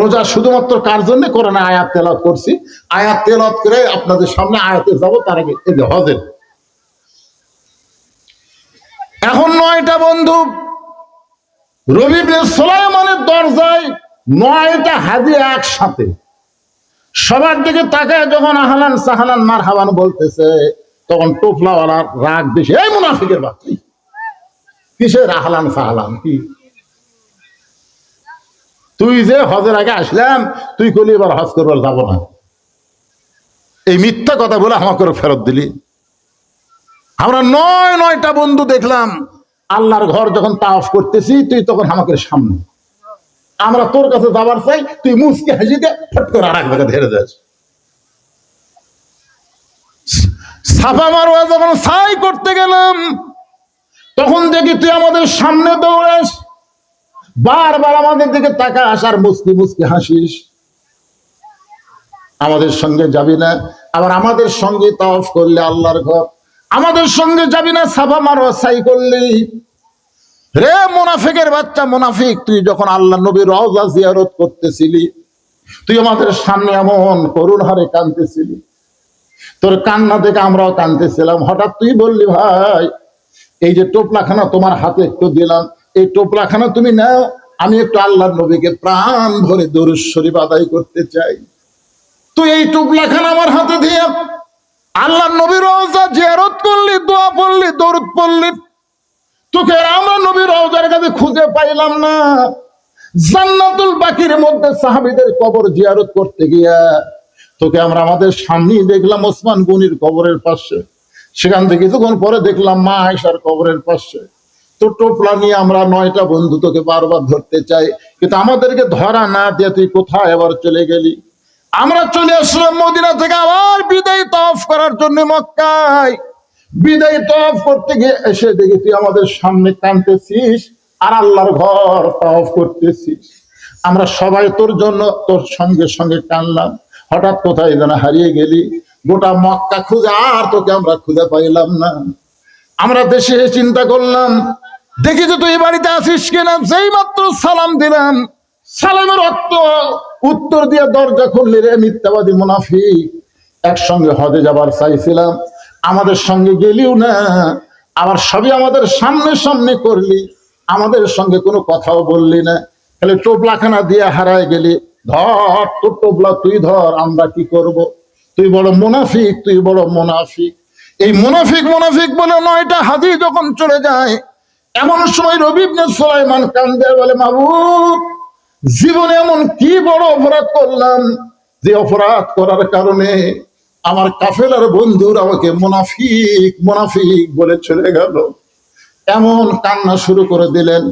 রোজা শুধুমাত্র কার জন্য করে না, আয়াত তেলাওয়াত করছি, আয়াত তেলাওয়াত করে আপনাদের সামনে আয়াতে যাব, তার আগে এই যে হজের। এখন 9টা বন্ধু রবি ইবনে সুলাইমানের দরজায় 9টা হাজি একসাথে, সবার দিকে তাকায় যখন আহলান সাহলান মারহাবান বলতেছে, তখন টোপলাওয়ালার রাগ বেশি। এই মুনাফিকের বাচ্চা, কিসের আহলান সাহলান? কি তুই যে হজের আগে আসলাম, তুই কলি এবার হজ করবার যাবো না, এই মিথ্যা কথা বলে আমাকে ফেরত দিলি। আমরা 9টা বন্ধু দেখলাম আল্লাহর ঘর যখন তাওয়াফ করতেছি, তুই তখন আমাকে সামনে, আমরা তোর কাছে যাবার চাই, তুই মুসকে হাসি দিয়ে ফট করে আর এক জায়গায় ধরে যাস। সাফা মারওয়া যখন সাই করতে গেলাম, তখন দেখি তুই আমাদের সামনে দৌড়াস, বারবার আমাদের দিকে তাকাস আর মুসকি মুসকি হাসিস। আমাদের সঙ্গে যাবি না, আবার আমাদের সঙ্গে তাওয়াফ করলে আল্লাহর ঘর, আমাদের সঙ্গে যাবি না সাফা মারওয়া সাই করলি। রে মুনাফিকের বাচ্চা মুনাফিক, তুই যখন আল্লাহ নবীর রওজা জিয়ারত করতেছিলি, তুই আমাদের সামনে এমন করুণ হারে কাঁদতেছিলি, তোর কান্না দেখে আমরাও কাঁদতেছিলাম। হঠাৎ তুই বললি, ভাই এই যে টোপলাখানা তোমার হাতে একটু দিলাম, এই টোপলাখানা তুমি নাও, আমি একটু আল্লাহর নবীকে প্রাণ ভরে দরুদ শরীফ আদায় করতে চাই। তুই এই টোপলাখানা আমার হাতে দিয়ে আল্লাহর নবীর রওজা জিয়ারত করলি, দোয়া পড়লি, দরুদ পড়লি, তোকে আমরা নবীর রওজার কাছে খুঁজে পাইলাম না। জান্নাতুল বাকির মধ্যে সাহাবীদের কবর জিয়ারত করতে গিয়া তোকে আমরা আমাদের সামনেই দেখলাম ওসমান গনির কবরের পাশে, সেখান থেকে কিছুক্ষণ পরে দেখলাম মা আয়েশার কবরের পাশে। তোর টোপলা নিয়ে আমরা 9টা বন্ধু তোকে বারবার ধরতে চাই, কিন্তু আমাদেরকে ধরা না দিয়ে তুই কোথায় আবার চলে গেলি। আমরা চলে আসলাম মদিনা থেকে আবার বিদায় তাওয়াফ করার জন্য মক্কায়। বিদায় তাওয়াফ করতে গিয়ে এসে দেখি তুই আমাদের সামনে কাঁদতেছিস আর আল্লাহর ঘর তাওয়াফ করতেছিস। আমরা সবাই তোর জন্য তোর সঙ্গে সঙ্গে কাঁদলাম। হঠাৎ কোথায় যেন হারিয়ে গেলি, গোটা মক্কা খুঁজে আর তোকে আমরা খুঁজে পাইলাম না। আমরা দেশে চিন্তা করলাম, দেখি যে তুই বাড়িতে আসিস কিনা। যেই মাত্র সালাম দিলাম, সালামের উত্তর দিয়ে দরজা খুললি, রে মিথ্যাবাদী মুনাফিক, একসঙ্গে হজে যাবার চাইছিলাম, আমাদের সঙ্গে গেলিও না, আবার সবই আমাদের সামনে সামনে করলি, আমাদের সঙ্গে কোনো কথাও বললি না, খালি টোপলাখানা দিয়ে হারায় গেলি। ধর তোর টোপলা তুই ধর, আমরা কি করব? তুই বড় মুনাফিক, তুই বড় মুনাফিক। এই মুনাফিক মুনাফিক বলে 9টা হাজি যখন চলে যায়, এমন সময় রবি ইবনে সুলাইমান কান্দে বলে, মাবুদ, জীবনে এমন কি বড় অপরাধ করলাম যে অপরাধ করার কারণে আমার কাফেলার বন্ধুরা আমাকে মুনাফিক মুনাফিক বলে চলে গেল। এমন কান্না শুরু করে দিলেন।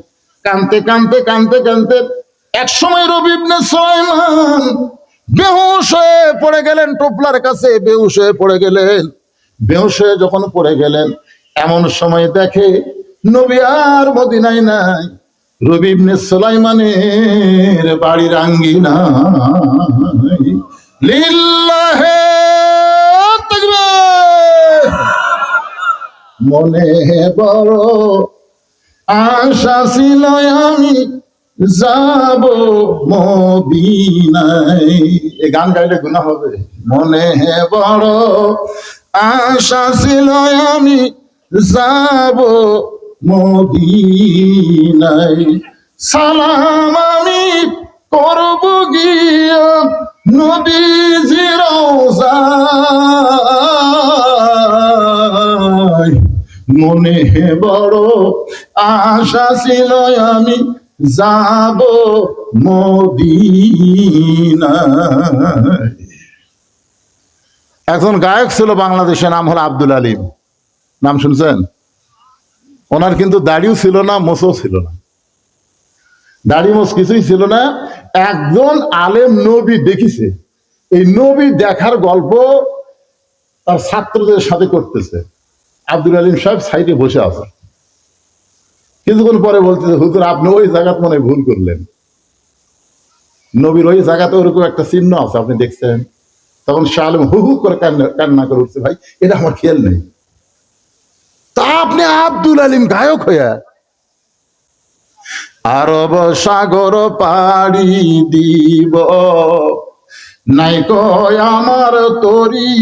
কানতে কানতে কানতে কানতে এক সময় রবি ইবনে সুলাইমান বেহুশ হয়ে পড়ে গেলেন, টোপলার কাছে বেহুশ হয়ে পড়ে গেলেন। বেহুশ হয়ে যখন পড়ে গেলেন, এমন সময় দেখে নবী আর মদিনায় নাই, রবি ইবনে সুলাইমানের বাড়ির আঙ্গিনায়। লিল্লাহে তাকবীর। মনে বড় আশা ছিল আমি যাব মদিনায়। এই গান গাইলে গুনাহ হবে। মনে বড় আশা ছিল আমি যাব মদিনায়, সালাম আমি করব গিয়া নবীজির রওজায়। মনে বড় আশা ছিল আমি যাব মদিনায়। একজন গায়ক ছিল বাংলাদেশে, নাম হলো আব্দুল আলিম। নাম শুনছেন? ওনার কিন্তু দাড়িও ছিল না, মোছও ছিল না, দাড়ি মোছ কিছুই ছিল না। একজন আলেম নবী দেখিছে, এই নবী দেখার গল্প তার ছাত্রদের সাথে করতেছে। আব্দুল আলিম সাহেব সাইডে বসে আছে। কিছুক্ষণ পরে বলতেছে, হুজুর আপনি ওই জায়গাতে মনে ভুল করলেন, নবীর ওই জায়গাতে ওরকম একটা চিহ্ন আছে, আপনি দেখছেন? তখন শাহ আলম হু হু করে কান্না করে উঠছে, ভাই এটা আমার খেয়াল নেই। তা আপনি আব্দুল আলিম গায়ক হইয়া আরব সাগর পাড়ি দিব, নাই কয় আমার তরি,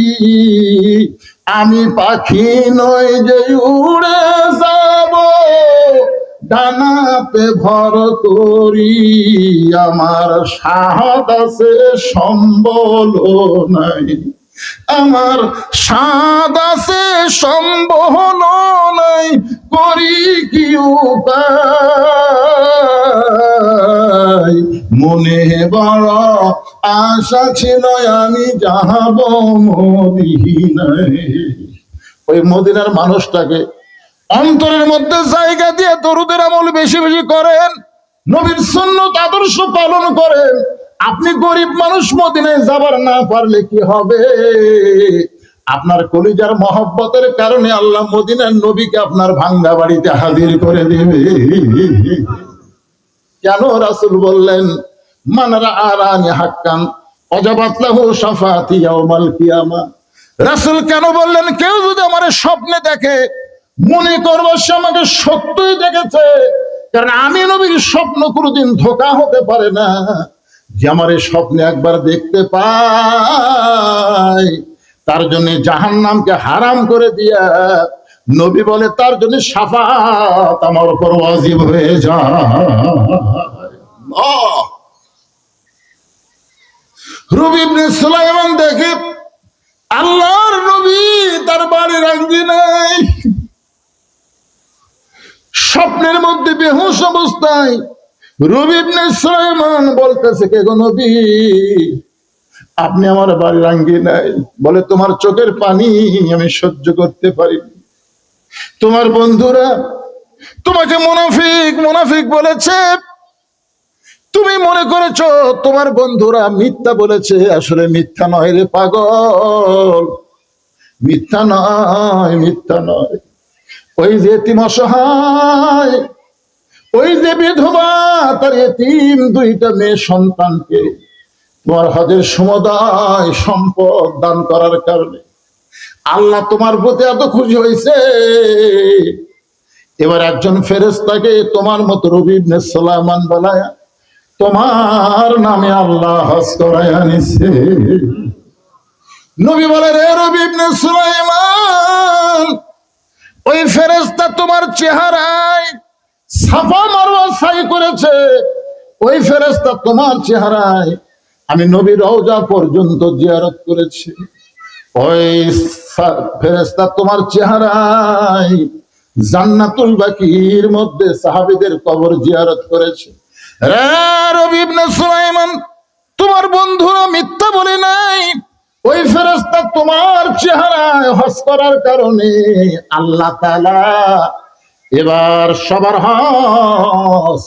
আমি পাখি নই যে উড়ে যাব, ডানাতে ভর করি, আমার সাহস আছে সম্বল নাই, আমার সাদ আছে সম্বল নাই, করি কি উপায়, মনে বড় আশা ছিল আমি যাব মদিনায়। ওই মদিনার মানুষটাকে অন্তরের মধ্যে জায়গা দিয়ে দরুদের আমল বেশি বেশি করেন, নবীর সুন্নাত আদর্শ পালন করেন। আপনি গরিব মানুষ, মদিনায় যাবার না পারলে কি হবে? আপনার কলিজার মহব্বতের কারণে আল্লাহ মদিনার নবীকে আপনার ভাঙ্গা বাড়িতে হাজির করে দেবে। কেন রাসূল বললেন মান রাআনি হাক্কান ওয়াজাবাত লাহু শাফাআতি ইয়াউমাল কিয়ামা। রাসূল কেন বললেন কেউ যদি আমার স্বপ্নে দেখে মনে করবো সে আমাকে সত্যই দেখেছে, কারণ আমি নবীর স্বপ্ন কোনোদিন ধোঁকা হতে পারে না। যে আমার এই স্বপ্নে একবার দেখতে পায় তার জন্য জাহান্নামকে হারাম করে দিয়া নবী বলে তার জন্য শাফাত আমার উপর ওয়াজিব হয়ে যায়। রবি ইবনে সুলাইমান দেখে আল্লাহর নবী তার বাড়ির আঙ্গিনায় স্বপ্নের মধ্যে বেহুশ অবস্থায় রবি ইবনে সুলাইমান বলতেছে, কে গো নবী, আপনি আমার বাড়ির আঙ্গিনায়? বলে তোমার চোখের পানি আমি সহ্য করতে পারি, তোমার বন্ধুরা তোমাকে মুনাফিক মুনাফিক বলেছে, তুমি মনে করেছো তোমার বন্ধুরা মিথ্যা বলেছে, আসলে মিথ্যা নয় রে পাগল, মিথ্যা নয়, মিথ্যা নয়। ওই যে এতিম অসহায়, ওই যে বিধবা তার এতিম দুইটা মেয়ে সন্তানকে তোমার হজের সমুদায় সম্পদ দান করার কারণে আল্লাহ তোমার প্রতি এত খুশি হয়েছে, এবার একজন ফেরেশতাকে তোমার মতো রবি ইবনে সুলাইমান বানায়া তোমার নামে আল্লাহ হজ করায়া নিছে। নবী বলে, রে রবি ইবনে সুলাইমান, ওই ফেরেশতা তোমার চেহারায় সাফা মারওয়া সাই করেছে, ওই ফেরেশতা তোমার চেহারায় আমি নবীর রওজা পর্যন্ত জিয়ারত করেছি, ওই ফেরেশতা তোমার চেহারায় জান্নাতুল বাকির মধ্যে সাহাবীদের কবর জিয়ারত করেছে। রে রবি ইবনে সুলাইমান, তোমার বন্ধুরা মিথ্যা বলে নাই, ওই ফেরেশতা তোমার চেহারায় হজ করার কারণে আল্লাহ তাআলা এবার সবার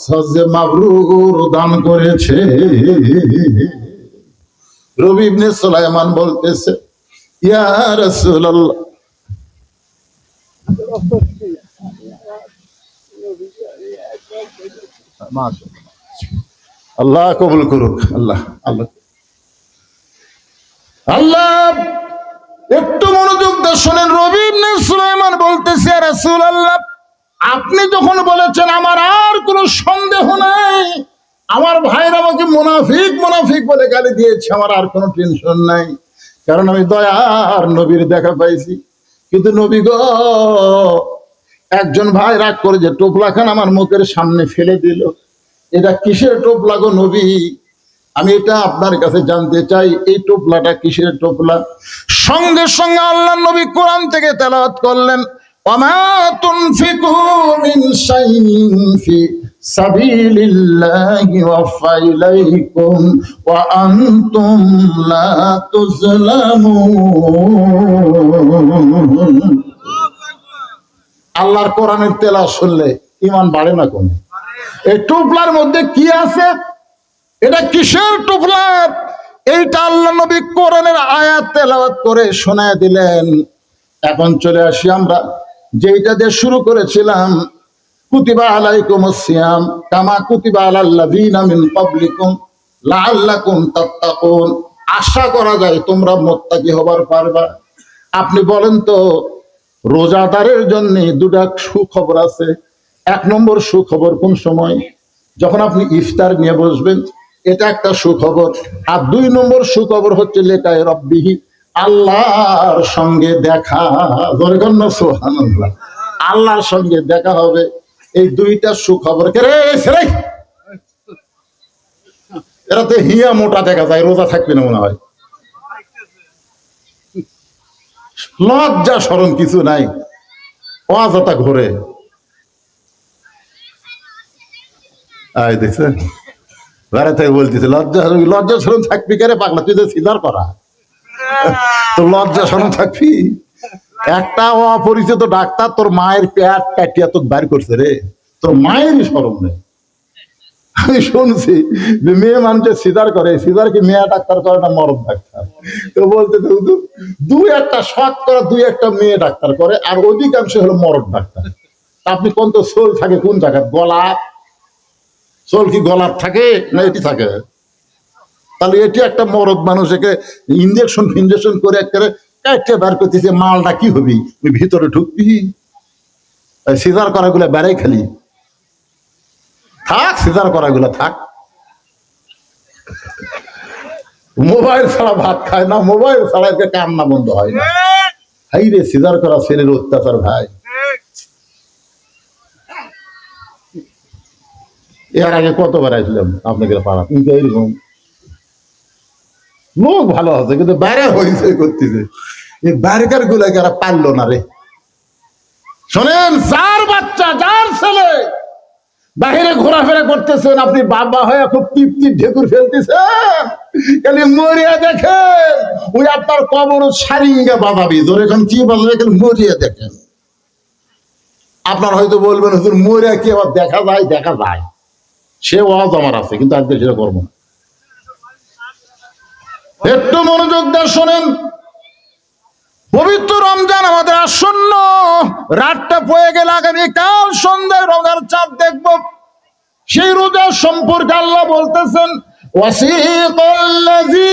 হজে মাবরুর দান করেছে। রবি ইবনে সুলাইমান বলতেছে, ইয়া রাসূলুল্লাহ, আল্লাহ কবুল করুক, আল্লাহ আল্লাহ আল্লাহ। একটু মনোযোগ দিয়ে শোনেন। রবি ইবনে সুলাইমান বলতেছে, ইয়া রাসূলুল্লাহ, আপনি যখন বলেছেন আমার আর কোনো সন্দেহ নাই, আমার ভাইরা আমাকে মুনাফিক মুনাফিক বলে গালি দিয়েছে, আমার আর কোনো টেনশন নাই, কারণ আমি দয়ার নবীর দেখা পাইছি। কিন্তু নবী গো, একজন ভাই রাগ করে যে টোপলা খান আমার মুখের সামনে ফেলে দিল, এটা কিসের টোপলা গো নবী? আমি এটা আপনার কাছে জানতে চাই, এই টোপলাটা কিসের টোপলা? সঙ্গে সঙ্গে আল্লাহ নবী কোরআন থেকে তেলাওয়াত করলেন, ওয়ামা তুনফিকু মিন শাইইন ফি সাবিলিল্লাহি ওয়াফা ইলাইকুম ওয়া আনতুম লা তুজলামুন। আল্লাহর কোরআনের তেলাওয়াত শুনলে ঈমান বাড়ে না কমে? এই টোপলার মধ্যে কি আছে? এটা কিসের টোপলা? এইটা আল্লাহ নবী কোরআনের আয়াত তেলাওয়াত করে শোনায় দিলেন। এখন চলে আসি আমরা যেটা দিয়ে শুরু করেছিলাম, কুতিবা আলাইকুমুস সিয়াম কামা কুতিবা আলাল লাযিনা মিন ক্বাবলিকুম লাআল্লাকুম তাত্তাকুন। আশা করা যায় তোমরা মুত্তাকি হবার পারবা। আপনি বলেন তো, রোজাদারের জন্য দুটা সুখবর আছে। এক নম্বর সুখবর কোন সময়? যখন আপনি ইফতার নিয়ে বসবেন, এটা একটা সুখবর। আর 2 নম্বর সুখবর হচ্ছে লেকায়ে রব্বিহি, আল্লাহর সঙ্গে দেখা। সুবহানাল্লাহ, আল্লাহর সঙ্গে দেখা হবে। এই 2টা সুখবর কে রে ছেড়ে, এরাতে হিয়া মোটা দেখা যায়, রোজা থাকবে না মনে হয়। লজ্জা শরম কিছু নাই, অযথা ঘোরে। দেখছেন, বেড়াতে বলতেছে লজ্জা লজ্জা শরম থাকবি কে রে পাগলা, তুই তো সিজার করা, তো লজ্জা শরম থাকবি। একটা অপরিচিত ডাক্তার তোর মায়ের পেট কাটিয়া তোকে বাইর করছে রে, তোর মায়েরই শরম নেই। আমি শুনছি যে মেয়ে মানুষের সিজার করে, সিজার কি মেয়ে ডাক্তার করে না মরদ ডাক্তার? তো বলতে 2-1টা শতকরা 2-1টা মেয়ে ডাক্তার করে, আর অধিকাংশ হলো মরদ ডাক্তার। আপনি কোন তো সোল থাকে কোন জায়গায়, গলা সোল কি গলার থাকে না এটি থাকে? তাহলে এটি একটা মরদ মানুষ, একে ইঞ্জেকশন ফিনজেকশন করে একটা বার করতেছে, মালটা কি হবি ভিতরে ঢুকবি? সিজার করা গুলা বেড়াই খালি থাক, সিজার করা গুলা থাক। মোবাইল ছাড়া ভাত খায় না, মোবাইল ছাড়া একে কান্না বন্ধ হয় না। হাই রে সিজার করা ছেলের অত্যাচার ভাই। এর আগে কতবার আসলাম আপনাকে পাড়া, কিন্তু এইরকম লোক ভালো আছে, কিন্তু বাইরে হয়েছে করতেছে, এই বাইরেকার গুলাকে আর পারলো না রে। শোনেন, যার বাচ্চা যার ছেলে বাহিরে ঘোরাফেরা করতেছেন, আপনি বাবা হয়ে খুব তৃপ্তি ঢেকুর ফেলতেছেন, খালি মরিয়া দেখেন, ওই আপনার কবর সারিঙ্গা বাজাবি, ধরে এখন কি বাজাবে, খালি মরিয়া দেখেন। আপনার হয়তো বলবেন হুজুর মরিয়া কি আবার দেখা যায়? দেখা যায়, সে ওয়াজ আমার আছে, কিন্তু আজকে সেটা করবো না। একটু মনোযোগ দিয়ে শোনেন, পবিত্র রমজান আমাদের আসন্ন, রাতটা পড়ে গেলে আগামীকাল সন্ধ্যায় রোজার চাঁদ দেখব। সেই রোজা সম্পর্কে আল্লাহ বলতেছেন, ওয়াসিকাল্লাযীনা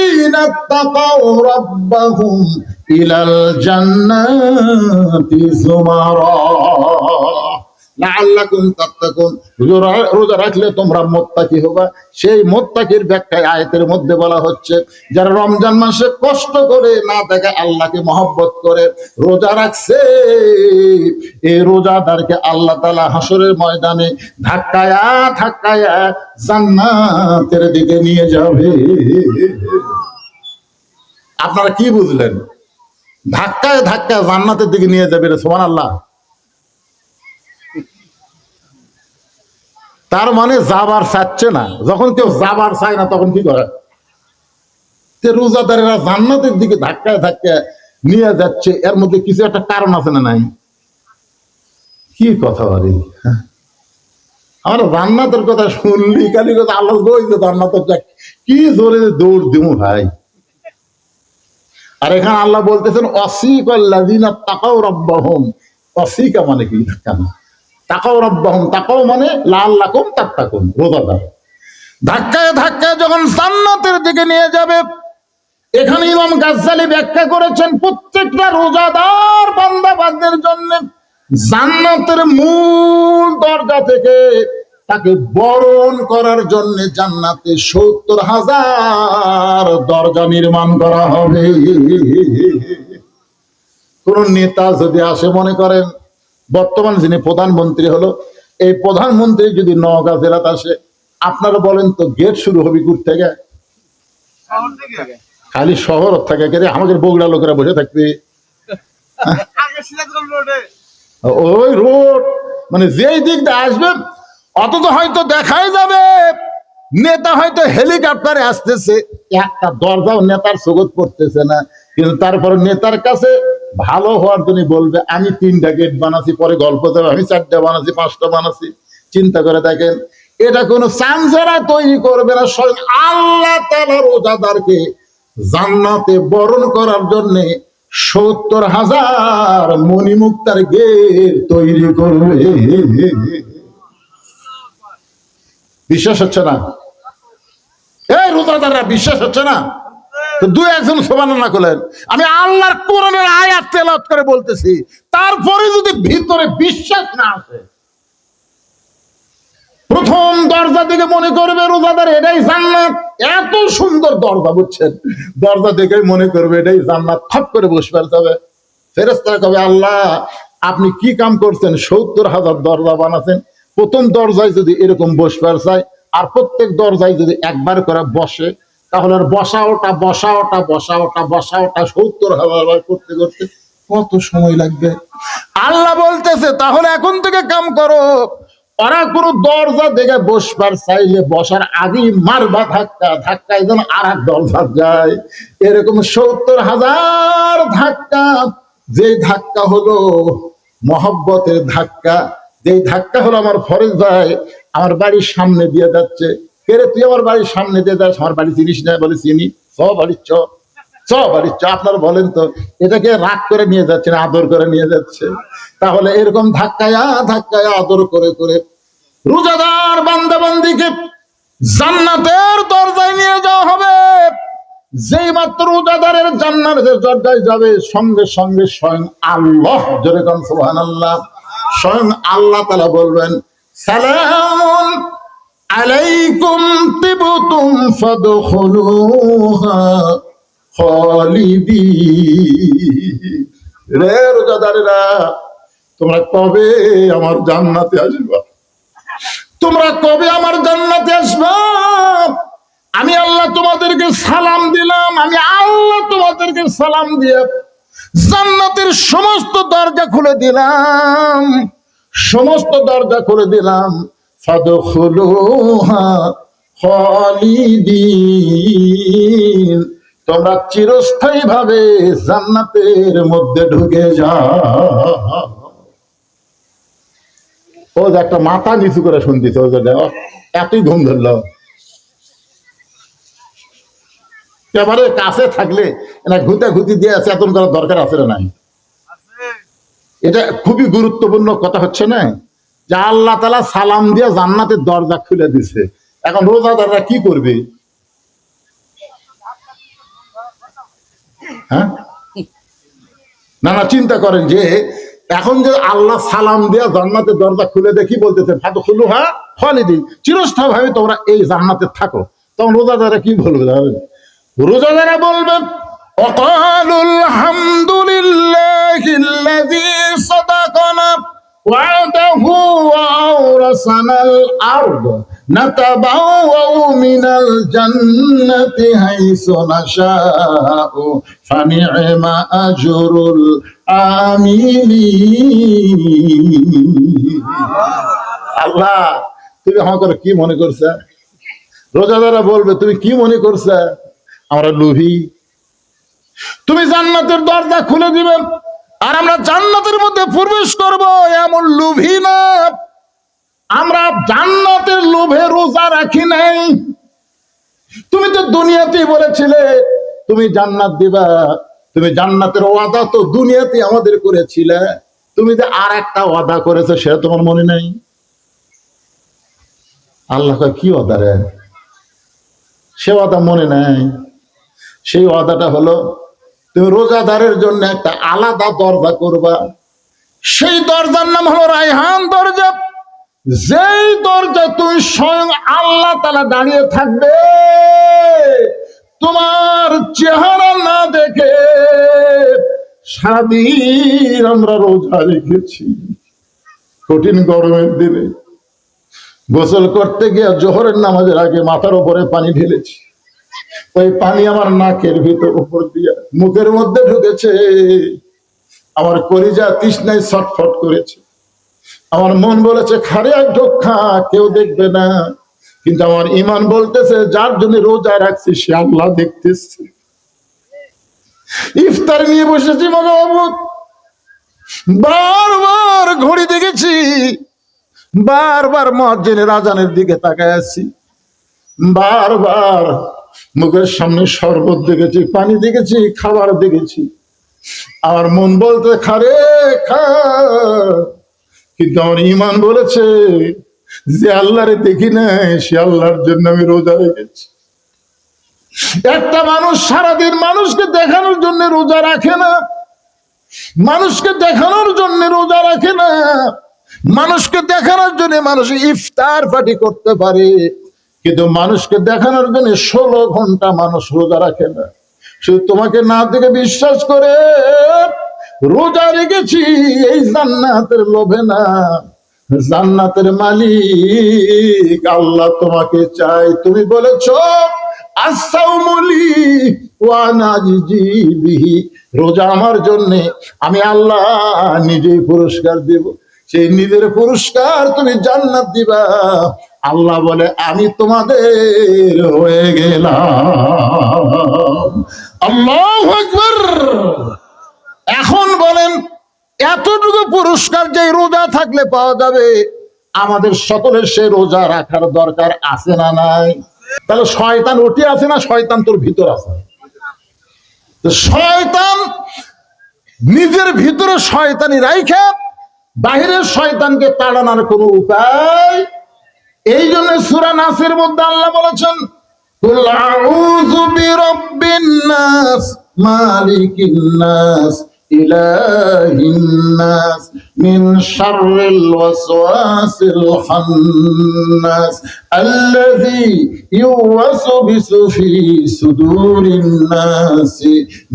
তাকাউ রাব্বাহুম ইলাল জান্নাতি যুমারা লাআল্লাকুম তাত্তাকুন। রোজা রাখলে তোমরা মুত্তাকি হবা। সেই মুত্তাকির ব্যাখ্যায় আয়াতের মধ্যে বলা হচ্ছে, যারা রমজান মাসে কষ্ট করে না দেখে আল্লাহকে মহব্বত করে রোজা রাখছে, এই রোজাদারকে আল্লাহ তাআলা হাসরের ময়দানে ধাক্কায়া ধাক্কায়া জান্নাতের দিকে নিয়ে যাবে। আপনারা কি বুঝলেন? ধাক্কায় ধাক্কায় জান্নাতের দিকে নিয়ে যাবে, সুবহানাল্লাহ। তার মানে যাবার চাচ্ছে না। যখন কেউ যাবার চায় না তখন কি করে? রোজাদারেরা জান্নাতের দিকে ধাক্কায় ধাক্কায় নিয়ে যাচ্ছে, এর মধ্যে কিছু একটা কারণ আছে না নাই? কি কথা বলি, আমরা জান্নাতের কথা শুনলি খালি কথা আল্লাহ জান্নাতের কি জোরে দৌড় দিব ভাই। আর এখানে আল্লাহ বলতেছেন ওয়াসিকাল্লাযীনা তাকাউ রাব্বাহুম। ওয়াসিকা মানে কি? তাকাউ রাব্বাহুম, তাকাউ মানে লাআল্লাকুম তাত্তাকুন, রোজাদার ধাক্কায় ধাক্কায় যখন জান্নাতের দিকে নিয়ে যাবে। এখানে ইমাম গাজ্জালী ব্যাখ্যা করেছেন, প্রত্যেকটা রোজাদার বান্দা বান্দার জন্য জান্নাতের মূল দরজা থেকে তাকে বরণ করার জন্য জান্নাতে 70,000 দরজা নির্মাণ করা হবে। কোন নেতা যদি আসে, মনে করেন বর্তমান যিনি প্রধানমন্ত্রী হলো, এই প্রধানমন্ত্রী যদি নওগাঁ জেলাতে আসে, আপনারা বলেন তো গেট শুরু হবে কোথা থেকে? খালি শহর থেকে, আমাদের বগুড়া লোকেরা বসে থাকবে ওই রোড, মানে যেই দিক দিয়ে আসবে, অথচ হয়তো দেখাই যাবে নেতা হয়তো হেলিকপ্টারে আসতেছে, একটা দরজাও নেতার চোখত পড়তেছে না, কিন্তু তারপরে নেতার কাছে ভালো হওয়ার জন্য বলবে আমি 3টা গেট বানাচ্ছি, পরে গল্প দেবে আমি 4টা বানাচ্ছি, 5টা বানাচ্ছি। চিন্তা করে দেখেন, এটা কোনো চামচারা তৈরি করবে না, স্বয়ং আল্লাহ তাআলা রোজাদারকে জান্নাতে বরণ করার জন্য 70,000 মণিমুক্তার গেট তৈরি করবে। বিশ্বাস হচ্ছে না? এই রোজাদাররা বিশ্বাস হচ্ছে না? তো 2-1 সুবহানাল্লাহ বলেন। আমি আল্লাহর কোরআনের আয়াত তেলাওয়াত করে বলতেছি, তারপরে যদি ভিতরে বিশ্বাস না আসে, প্রথম দরজা থেকে মনে করবে রোজাদার এটাই জান্নাত। এত সুন্দর দরজা, বুঝছেন, দরজা দেখে মনে করবে এটাই জান্নাত, খপ করে বসবে যাবে। ফেরেশতারা কবে, আল্লাহ আপনি কি কাম করছেন, ৭০,০০০ দরজা বানাচ্ছেন, প্রথম দরজায় যদি এরকম বসবার চায় আর প্রত্যেক দরজায় যদি একবার করে বসে, তাহলে বসা ওটা ৭০,০০০ করতে করতে কত সময় লাগবে। আল্লাহ বলতেছে তাহলে এখন থেকে কাম করো, ওরা কোনো দরজা দেখে বসবার চাইলে বসার আগেই মারবা ধাক্কা, ধাক্কায় যেন আর এক দরজা যায়, এরকম ৭০,০০০ ধাক্কা। যে ধাক্কা হলো মহব্বতের ধাক্কা, যে ধাক্কা হলো আমার ফরজ ভাই আমার বাড়ির সামনে দিয়ে যাচ্ছে, কেরে তুই আমার বাড়ির সামনে দিয়ে যাস, আমার বাড়ি চিনিস না? বলে চিনি। বাড়ির বাড়ির আপনার বলেন তো, এটাকে রাগ করে নিয়ে যাচ্ছে না আদর করে নিয়ে যাচ্ছে? তাহলে এরকম ধাক্কায়া ধাক্কায়া আদর করে করে রোজাদার বান্দাবান্দিকে জান্নাতের দরজায় নিয়ে যাওয়া হবে। যেই মাত্র রোজাদারের জান্নাতের দরজায় যাবে, সঙ্গে সঙ্গে স্বয়ং আল্লাহ, জোরে কোন সুবহানাল্লাহ, স্বয়ং আল্লাহ তাআলা বলবেন, সালামুন আলাইকুম তিবতুম ফাদখুলুহা খালিদিন। রে রোজাদারেরা, তোমরা কবে আমার জান্নাতে আসবা? তোমরা কবে আমার জান্নাতে আসবা? আমি আল্লাহ তোমাদেরকে সালাম দিলাম, আমি আল্লাহ তোমাদেরকে সালাম দিয়ে জান্নাতের সমস্ত দরজা খুলে দিলাম, সমস্ত দরজা খুলে দিলাম। ফাদখুলুহা খালিদিন, তোমরা চিরস্থায়ী ভাবে জান্নাতের মধ্যে ঢুকে যাও। ও যে একটা মাথা নিচু করে শুনতেছে, ও যে এতই ঘুম ধরলো। এবারে কাছে থাকলে না ঘুতে ঘুতি দিয়ে আছে, এত করার দরকার আছে না নাই? এটা খুবই গুরুত্বপূর্ণ কথা হচ্ছে না, যে আল্লাহ তাআলা সালাম দিয়ে জান্নাতের দরজা খুলে দিছে। এখন রোজাদাররা কি করবে? হ্যাঁ, না না, চিন্তা করেন যে এখন যে আল্লাহ সালাম দিয়ে জান্নাতের দরজা খুলে দিয়ে কি বলতেছে, ফাদখুলুহা খালিদিন, চিরস্থায়ী ভাবে তোমরা এই জান্নাতে থাকো। তখন রোজাদাররা কি বলবে? রোজাদাররা বলবে, ওয়াকালুল হামদুলিল্লাহিল্লাযী সাদাকানা ওয়া'দাহু ওয়া আওরাসানাল আরদ নাতাবাওয়াউ মিনাল জান্নাতি হাইসু নাশাউ ফানি'মা আজরুল আমিলিন। আল্লাহ তুমি আমাকে কি মনে করছে? রোজাদাররা বলবে, তুমি কি মনে করছে আমরা লোভী? তুমি জান্নাতের দরজা খুলে দিবে আর আমরা জান্নাতের মধ্যে প্রবেশ করব, এমন লোভী না। আমরা জান্নাতের লোভে রোজা রাখি নাই। তুমি তো দুনিয়াতেই বলেছিলে তুমি জান্নাত দিবা, তুমি জান্নাতের ওয়াদা তো দুনিয়াতে আমাদের করেছিলে, তুমি যে আর একটা ওয়াদা করেছো সেটা তোমার মনে নাই? আল্লাহ কি ওয়াদা রে? সে ওয়াদা মনে নাই। সেই ওয়াদাটা হলো তুমি রোজাদারের জন্য একটা আলাদা দরজা করবা। সেই দরজার নাম হলো রায়হান দরজা। যেই দরজা তুই স্বয়ং আল্লাহ তাআলা দাঁড়িয়ে থাকবে, তোমার চেহারা না দেখে সারাদিন আমরা রোজা রেখেছি। কঠিন গরমের দিনে গোসল করতে গিয়ে জোহরের নামাজের আগে মাথার উপরে পানি ঢেলেছি, ওই পানি আমার নাকের ভিতর উপর দিয়ে মুখের মধ্যে ঢুকেছে, আমার কলিজা তৃষ্ণায় ছটফট করেছে। আমার মন বলেছে খারে এক ঢোক খা, কেউ দেখবে না, কিন্তু আমার ঈমান বলতেছে যার জন্য রোজা রাখছি সে আল্লাহ দেখতেছে। ইফতার নিয়ে বসেছি মগবাবুত, বারবার ঘড়ি দেখেছি, বারবার মুয়াজ্জিনের আজানের দিকে তাকায় আছি, বারবার মুখের সামনে শরবত দেখেছি, পানি দেখেছি, খাবার দেখেছি। আমার মন বলতে খারে খা, কিন্তু আমার ঈমান বলেছে যে আল্লাহরে দেখি নাই সে আল্লাহর জন্য আমি রোজা রেখেছি। একটা মানুষ সারাদিন মানুষকে দেখানোর জন্য রোজা রাখে না, মানুষকে দেখানোর জন্য রোজা রাখে না, মানুষকে দেখানোর জন্য মানুষ ইফতার পার্টি করতে পারে, কিন্তু মানুষকে দেখানোর জন্য 16 ঘন্টা মানুষ রোজা রাখে না। শুধু তোমাকে না দেখে বিশ্বাস করে রোজা রেখেছি এই জান্নাতের লোভে না, জান্নাতের মালিক আল্লাহ তোমাকে চাই। তুমি বলেছ আসাউমুলি ওয়া নাজি বিহি, রোজা আমার জন্য, আমি আল্লাহ নিজেই পুরস্কার দেব। সেই নিজের পুরস্কার তুমি জান্নাত দিবা। আল্লাহ বলে আমি তোমাদের হয়ে গেলাম। আল্লাহু আকবার। এখন বলেন এতটুকু পুরস্কার যে রোজা থাকলে পাওয়া যাবে, আমাদের সকলের সে রোজা রাখার দরকার আছে না নাই? তাহলে শয়তান উঠে আছে না শয়তান তোর ভিতর আছে? শয়তান নিজের ভিতরে শয়তানি রাইখা বাহিরের শয়তানকে তাড়ানোর কোনো উপায়। এই জন্য সূরা নাসের মধ্যে আল্লাহ বলেছেন কুল আউযু বিরাব্বিন নাস মালিকিন নাস ইলাহিন নাস মিন শাররিল ওয়াসওয়াসিল খান্নাস আল্লাযী ইউওয়াসবিসু ফি সুদুরিন নাস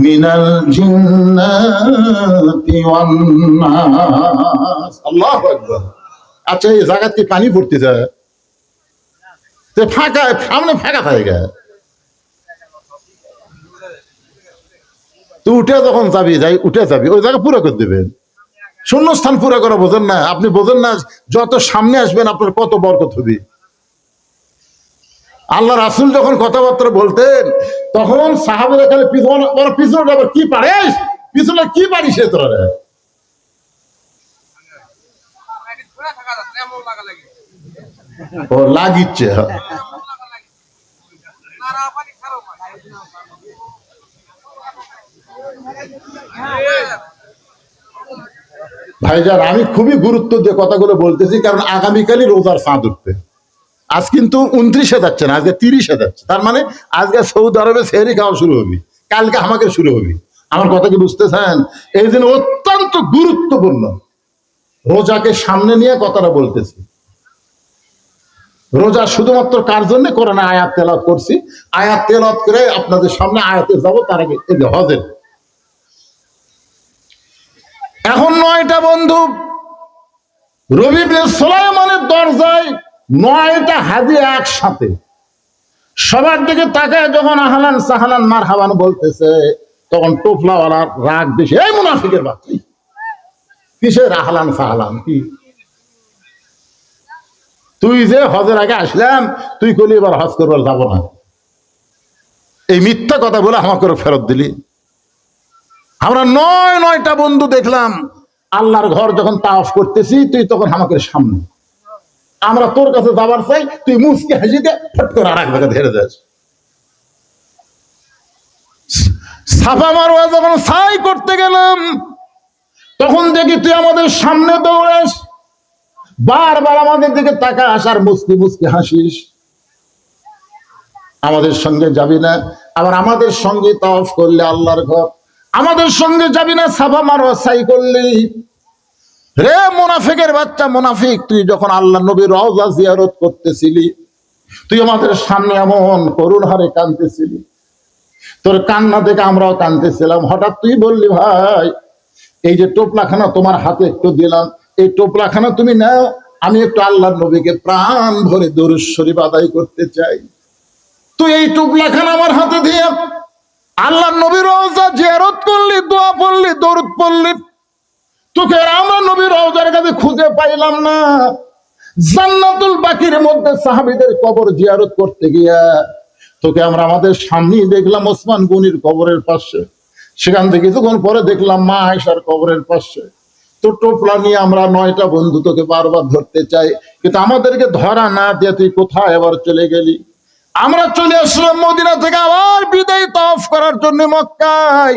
মিনাল জিন্নাতি ওয়ান নাস। আল্লাহু আকবার। আচ্ছা, এই জায়গা কি পানি পড়তেছে? ফাঁকা, সামনে ফাঁকা থাকে। তুই উঠে যখন যাবি, যাই উঠে যাবি, ওই জায়গা পুরো করে দেবেন। শূন্যস্থান পুরো করা বোঝেন না? আপনি বোঝেন না যত সামনে আসবেন আপনার কত বরকত হবে। আল্লাহ রাসূল যখন কথাবার্তা বলতেন তখন সাহাবীরা খালি পিছনে আবার কি পারিস, পিছনে কি পারিস সে তোরা ও লাগিচ্ছে। ভাইজান, আমি খুবই গুরুত্ব দিয়ে কথাগুলো বলতেছি, কারণ আগামীকালই রোজার চাঁদ উঠবে। আজ কিন্তু 29-এ যাচ্ছে না, আজকে 30-এ যাচ্ছে। তার মানে আজকে সৌদি আরবে সেহরি খাওয়া শুরু হবে, কালকে আমাকে শুরু হবে। আমার কথা কি বুঝতেছেন? এই জন্য অত্যন্ত গুরুত্বপূর্ণ রোজাকে সামনে নিয়ে কথাটা বলতেছি। রোজা শুধুমাত্র কার জন্য করে না? আয়াত তেলাওয়াত করছি, আয়াত তেলাওয়াত করে আপনাদের সামনে আয়াতে যাব। তার আগে এই যে হজের এখন 9টা বন্ধু রবি বিন সুলাইমানের দরজায় 9টা হাজি একসাথে সবার দিকে তাকায় যখন আহলান সাহলান মারহাবান বলতেছে, তখন টোপলাওয়ালার রাগ বেশি। এই মুনাফিকের বাচ্চা, কিসের আহলান সাহলান? কি তুই যে হজের আগে আসলাম, তুই কলি এবার হজ করবার যাবো না, এই মিথ্যা কথা বলে আমাকে ফেরত দিলি। আমরা 9টা বন্ধু দেখলাম আল্লাহর ঘর যখন তাওয়াফ করতেছি, তুই তখন আমাকে সামনে, আমরা তোর কাছে যাবার চাই, তুই মুসকে হাসি দিয়ে ফট করে আর এক জায়গায় ধরে যাস। সাফা মারওয়া যখন সাই করতে গেলাম তখন দেখি তুই আমাদের সামনে দৌড়াস, বারবার আমাদের দিকে তাকাস আর মুসকি মুসকি হাসিস। আমাদের সঙ্গে যাবি না? আবার আমাদের সঙ্গে তাওয়াফ করলে আল্লাহর ঘর, আমাদের সঙ্গে যাবি না? সাফা মারওয়া সাই করলি। রে মুনাফিকের বাচ্চা মুনাফিক, তুই যখন আল্লাহ নবীর রওজা জিয়ারত করতেছিলি, তুই আমাদের সামনে এমন করুণ হারে কাঁদতেছিলি, তোর কান্না দেখে আমরাও কাঁদতেছিলাম। হঠাৎ তুই বললি, ভাই এই যে টোপলাখানা তোমার হাতে একটু দিলাম, এই টোপলাখানা তুমি নাও, আমি একটু আল্লাহর নবীকে প্রাণ ভরে দরুদ শরীফ আদায় করতে চাই। তুই এই টোপলাখানা আমার হাতে দিয়ে আল্লাহর নবীর রওজা জিয়ারত করলি, দোয়া পড়লি, দরুদ পড়লি, তোকে আমরা নবীর রওজার কাছে খুঁজে পাইলাম না। জান্নাতুল বাকির মধ্যে সাহাবীদের কবর জিয়ারত করতে গিয়া তোকে আমরা আমাদের সামনেই দেখলাম ওসমান গনির কবরের পাশে, সেখান থেকে কিছুক্ষণ পরে দেখলাম মা আয়েশার কবরের পাশে। তো টোপলা নিয়ে আমরা 9টা বন্ধু তোকে বারবার ধরতে চাই, কিন্তু আমাদেরকে ধরা না দিয়ে তুই কোথায় আবার চলে গেলি। আমরা চলে আসলাম মদিনা থেকে আবার বিদায় তাওয়াফ করার জন্য মক্কায়।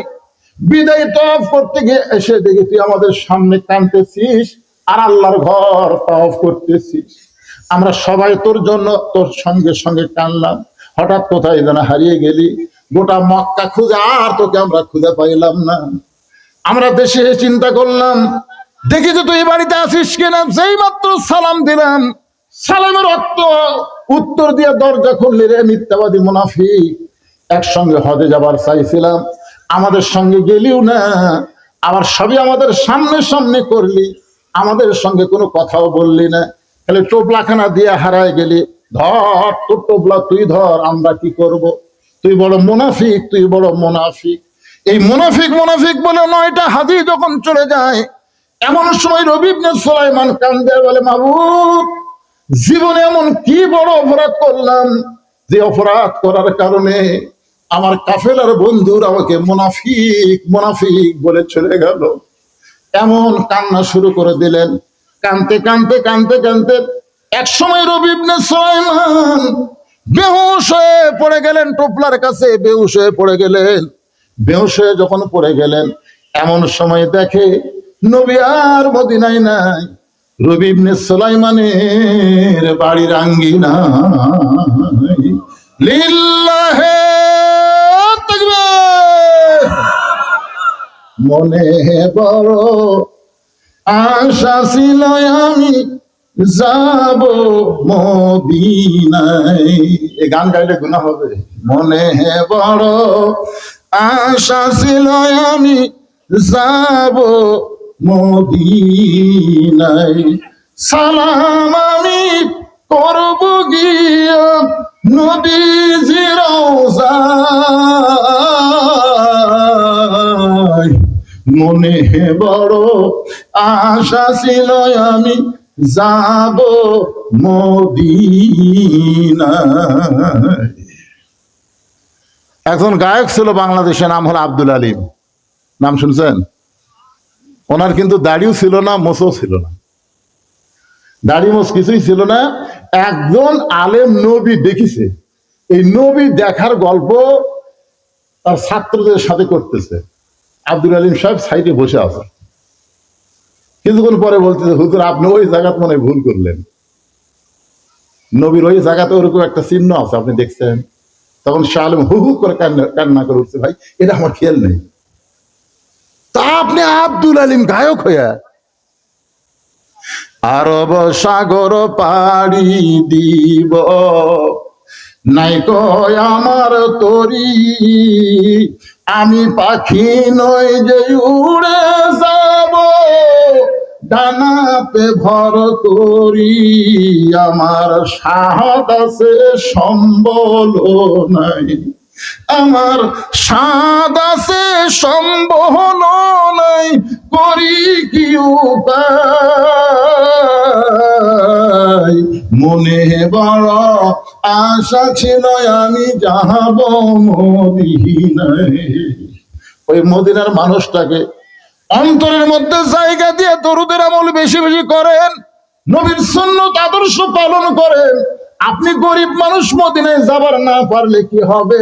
বিদায় তাওয়াফ করতে গিয়ে এসে দেখি তুই আমাদের সামনে কাঁদতেছিস আর আল্লাহর ঘর তাওয়াফ করতেছিস। আমরা সবাই তোর জন্য তোর সঙ্গে সঙ্গে কাঁদলাম। হঠাৎ কোথায় যেন হারিয়ে গেলি, গোটা মক্কা খুঁজে আর তোকে আমরা খুঁজে পাইলাম না। আমরা দেশে চিন্তা করলাম দেখি যে তুই বাড়িতে আসিস কিনা। যেই মাত্র সালাম দিলাম, সালামের উত্তর দিয়ে দরজা খুললি, রে মিথ্যাবাদী মুনাফিক, একসঙ্গে হজে যাবার চাইছিলাম, আমাদের সঙ্গে গেলিও না, আবার সবই আমাদের সামনে সামনে করলি, আমাদের সঙ্গে কোনো কথাও বললি না, তাহলে টোপলাখানা দিয়ে হারায় গেলি। ধর তোর টোপলা তুই ধর, আমরা কি করব? তুই বড় মুনাফিক, তুই বড় মুনাফিক। এই মুনাফিক মুনাফিক বলে 9টা হাজি যখন চলে যায়, এমন সময় রবি ইবনে সুলাইমান কান্দে বলে, মাবুদ, জীবনে এমন কি বড় অপরাধ করলাম যে অপরাধ করার কারণে আমার কাফেলার বন্ধুরা আমাকে মুনাফিক মুনাফিক বলে চলে গেল। এমন কান্না শুরু করে দিলেন। কানতে কানতে কানতে কানতে এক সময় রবি ইবনে সুলাইমান বেহুশ হয়ে পড়ে গেলেন, টোপলার কাছে বেহুশ হয়ে পড়ে গেলেন। বেহুশ হয়ে যখন পড়ে গেলেন, এমন সময় দেখে নবী আর মদিনায় নাই, রবি ইবনে সুলাইমানের বাড়ির আঙ্গিনায়। লিল্লাহে তাকবীর। মনে বড় আশা ছিল আমি যাব মদিনায়। এই গান গাইলে গুনাহ হবে। মনে বড় আশা ছিল আমি যাব মদিনায়, সালাম আমি করব গিয়া নবীজির রওজায়। মনে বড় আশা ছিল আমি যাব মদিনায়। একজন গায়ক ছিল বাংলাদেশে, নাম হলো আব্দুল আলিম। নাম শুনছেন? ওনার কিন্তু দাড়িও ছিল না, মোছও ছিল না, দাড়ি মোছ কিছুই ছিল না। একজন আলেম নবী দেখিছে, এই নবী দেখার গল্প তার ছাত্রদের সাথে করতেছে। আব্দুল আলিম সাহেব সাইডে বসে আছে। কিছুক্ষণ পরে বলতেছে, হুজুর আপনি ওই জায়গাতে মনে ভুল করলেন, নবীর ওই জায়গাতে ওরকম একটা চিহ্ন আছে, আপনি দেখছেন? তখন শাহ আলম হু হু করে কান্না করে উঠছে, ভাই এটা আমার খেয়াল নেই। তা আপনি আব্দুল আলিম গায়ক হইয়া আরব সাগর পাড়ি দিব, নাই কয় আমার তরি, আমি পাখি নই যে উড়ে যাব, ডানাতে ভর করি, আমার সাহস আছে সম্বল নাই, আমার সাদ আছে সম্বল নাই, করি কি উপায়। মনে বড় আশা ছিল আমি যাব মদিনায়। ওই মদিনার মানুষটাকে অন্তরের মধ্যে জায়গা দিয়ে দরুদের আমল বেশি বেশি করেন, নবীর সুন্নাত আদর্শ পালন করেন। আপনি গরিব মানুষ, মদিনায় যাবার না পারলে কি হবে?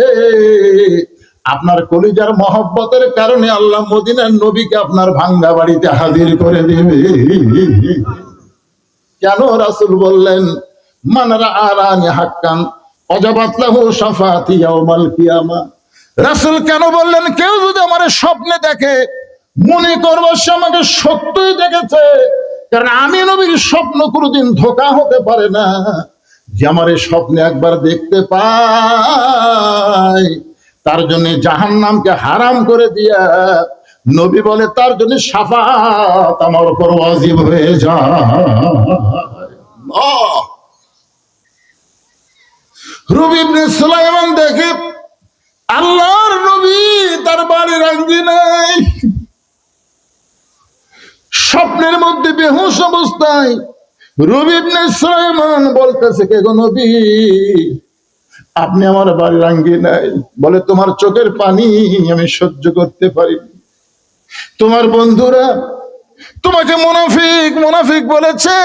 আপনার কলিজার মহব্বতের কারণে আল্লাহ মদিনার নবীকে আপনার ভাঙ্গা বাড়িতে হাজির করে দেবে। কেন রাসূল বললেন, মান রাআনি হাক্কান ওয়াজাবাত লাহু শাফাআতি ইয়াউমাল কিয়ামা। রাসূল কেন বললেন, কেউ যদি আমার স্বপ্নে দেখে মনে করবো সে আমাকে সত্যই দেখেছে, কারণ আমি নবীর স্বপ্ন কোনোদিন ধোঁকা হতে পারে না। যে আমার এই স্বপ্নে একবার দেখতে পায়, তার জন্য জাহান্নামকে হারাম করে দিয়া নবী বলে তার জন্য শাফাত আমার উপর ওয়াজিব হয়ে যায়। রবি ইবনে সুলাইমান দেখে আল্লাহর নবী তার বাড়ির আঙ্গিনায় স্বপ্নের মধ্যে বেহুশ অবস্থায় রবি ইবনে সুলাইমান বলতেছে, কে গো নবী, আপনি আমার বাড়ির আঙ্গিনায়? বলে, তোমার চোখের পানি আমি সহ্য করতে পারি, তোমার বন্ধুরা তোমাকে মুনাফিক মুনাফিক বলেছে,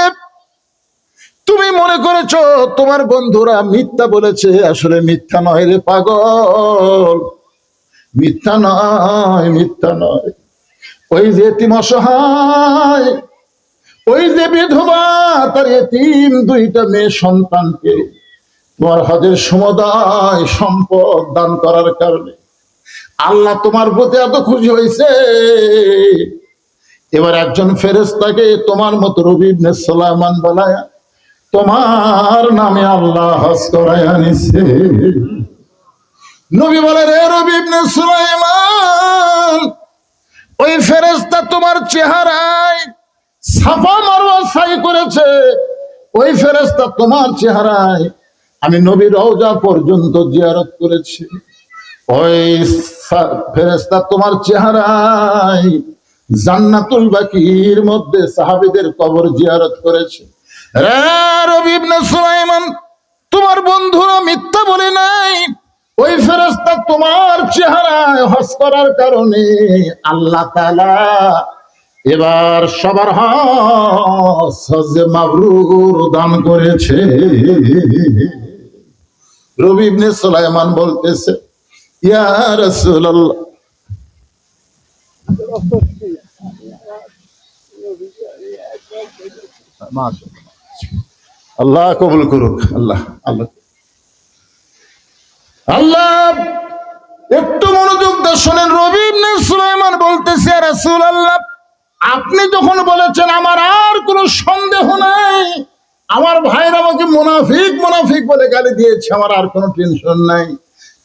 তুমি মনে করেছো তোমার বন্ধুরা মিথ্যা বলেছে, আসলে মিথ্যা নয় রে পাগল, মিথ্যা নয়, মিথ্যা নয়। ওই যে এতিম অসহায়, ওই যে বিধবা, তার এতিম 2টা মেয়ে সন্তানকে তোমার হজের সমুদায় সম্পদ দান করার কারণে আল্লাহ তোমার প্রতি এত খুশি হয়েছে, এবার একজন ফেরেশতাকে তোমার মতো রবি ইবনে সুলাইমান বলায়া তোমার নামে আল্লাহ হজ করায় আনিছে। নবী বলে, রে রবি ইবনে সুলাইমান, ওই ফেরেশতা তোমার চেহারায় সাফা মারওয়া সাই করেছে। ওই ফেরেশতা তোমার চেহারায় আমি নবী রওজা পর্যন্ত জিয়ারত করেছি। ওই ফেরেশতা তোমার চেহারায় জান্নাতুল বাকির মধ্যে সাহাবীদের কবর জিয়ারত করেছে। রে রবি ইবনে সুলাইমান, তোমার বন্ধুরা মিথ্যা বলে নাই। ওই ফেরেশতা তোমার চেহারায় হজ করার কারণে আল্লাহ তাআলা এবার সবার হজে মাবরুর দান করেছে। রবি ইবনে সুলাইমান বলতেছে, ইয়া রাসূলুল্লাহ, আল্লাহ কবুল করুক। আল্লাহ আল্লাহ আল্লাহ একটু মনোযোগ দিয়ে শোনেন। রবি ইবনে সুলাইমান বলতেছে, ইয়া রাসূলুল্লাহ, আপনি যখন বলেছেন আমার আর কোনো সন্দেহ নাই, আমার ভাইরা আমাকে মুনাফিক মুনাফিক বলে গালি দিয়েছে, আমার আর কোনো টেনশন নাই,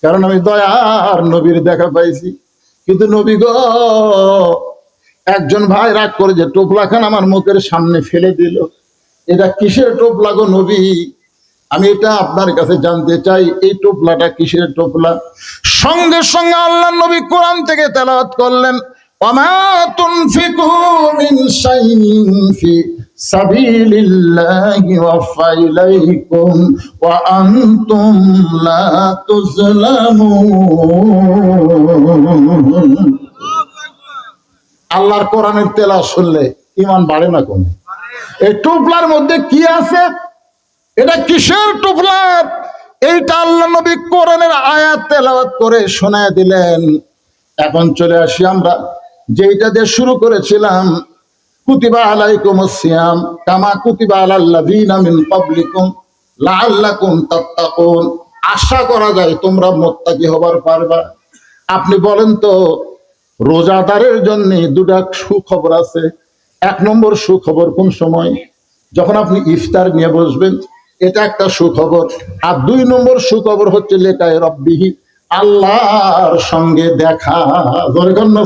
কারণ আমি দয়ার নবীর দেখা পাইছি। কিন্তু নবী গো, একজন ভাই রাগ করে যে টোপলা খান আমার মুখের সামনে ফেলে দিল, এটা কিসের টোপলা গো নবী? আমি এটা আপনার কাছে জানতে চাই, এই টোপলাটা কিসের টোপলা? সঙ্গে সঙ্গে আল্লাহ নবী কোরআন থেকে তেলাওয়াত করলেন, ওয়ামা তুনফিকু মিন শাইইন ফি সাবিলিল্লাহি ওয়াফা ইলাইকুম ওয়া আনতুম লা তুজলামুন। আল্লাহর কোরআনের তেলাওয়াত শুনলে ঈমান বাড়ে না কোন? এই টোপলার মধ্যে কি আছে? এটা কিসের টোপলা? এইটা আল্লাহ নবী কোরআনের আয়াত তেলাওয়াত করে শোনায় দিলেন। এখন চলে আসি আমরা যেটা দিয়ে শুরু করেছিলাম, কুতিবা আলাইকুমুস সিয়াম কামা কুতিবা আলাল লাযিনা মিন ক্বাবলিকুম লাআল্লাকুম তাত্তাকুন। আশা করা যায় তোমরা মুত্তাকি হবার পারবা। আপনি বলেন তো, রোজাদারের জন্য দুটা সুখবর আছে। এক নম্বর সুখবর কোন সময়? যখন আপনি ইফতার নিয়ে বসবেন, এটা একটা সুখবর। আর দুই নম্বর সুখবর হচ্ছে লেকায়ে রব্বিহি, আল্লাহর সঙ্গে দেখা।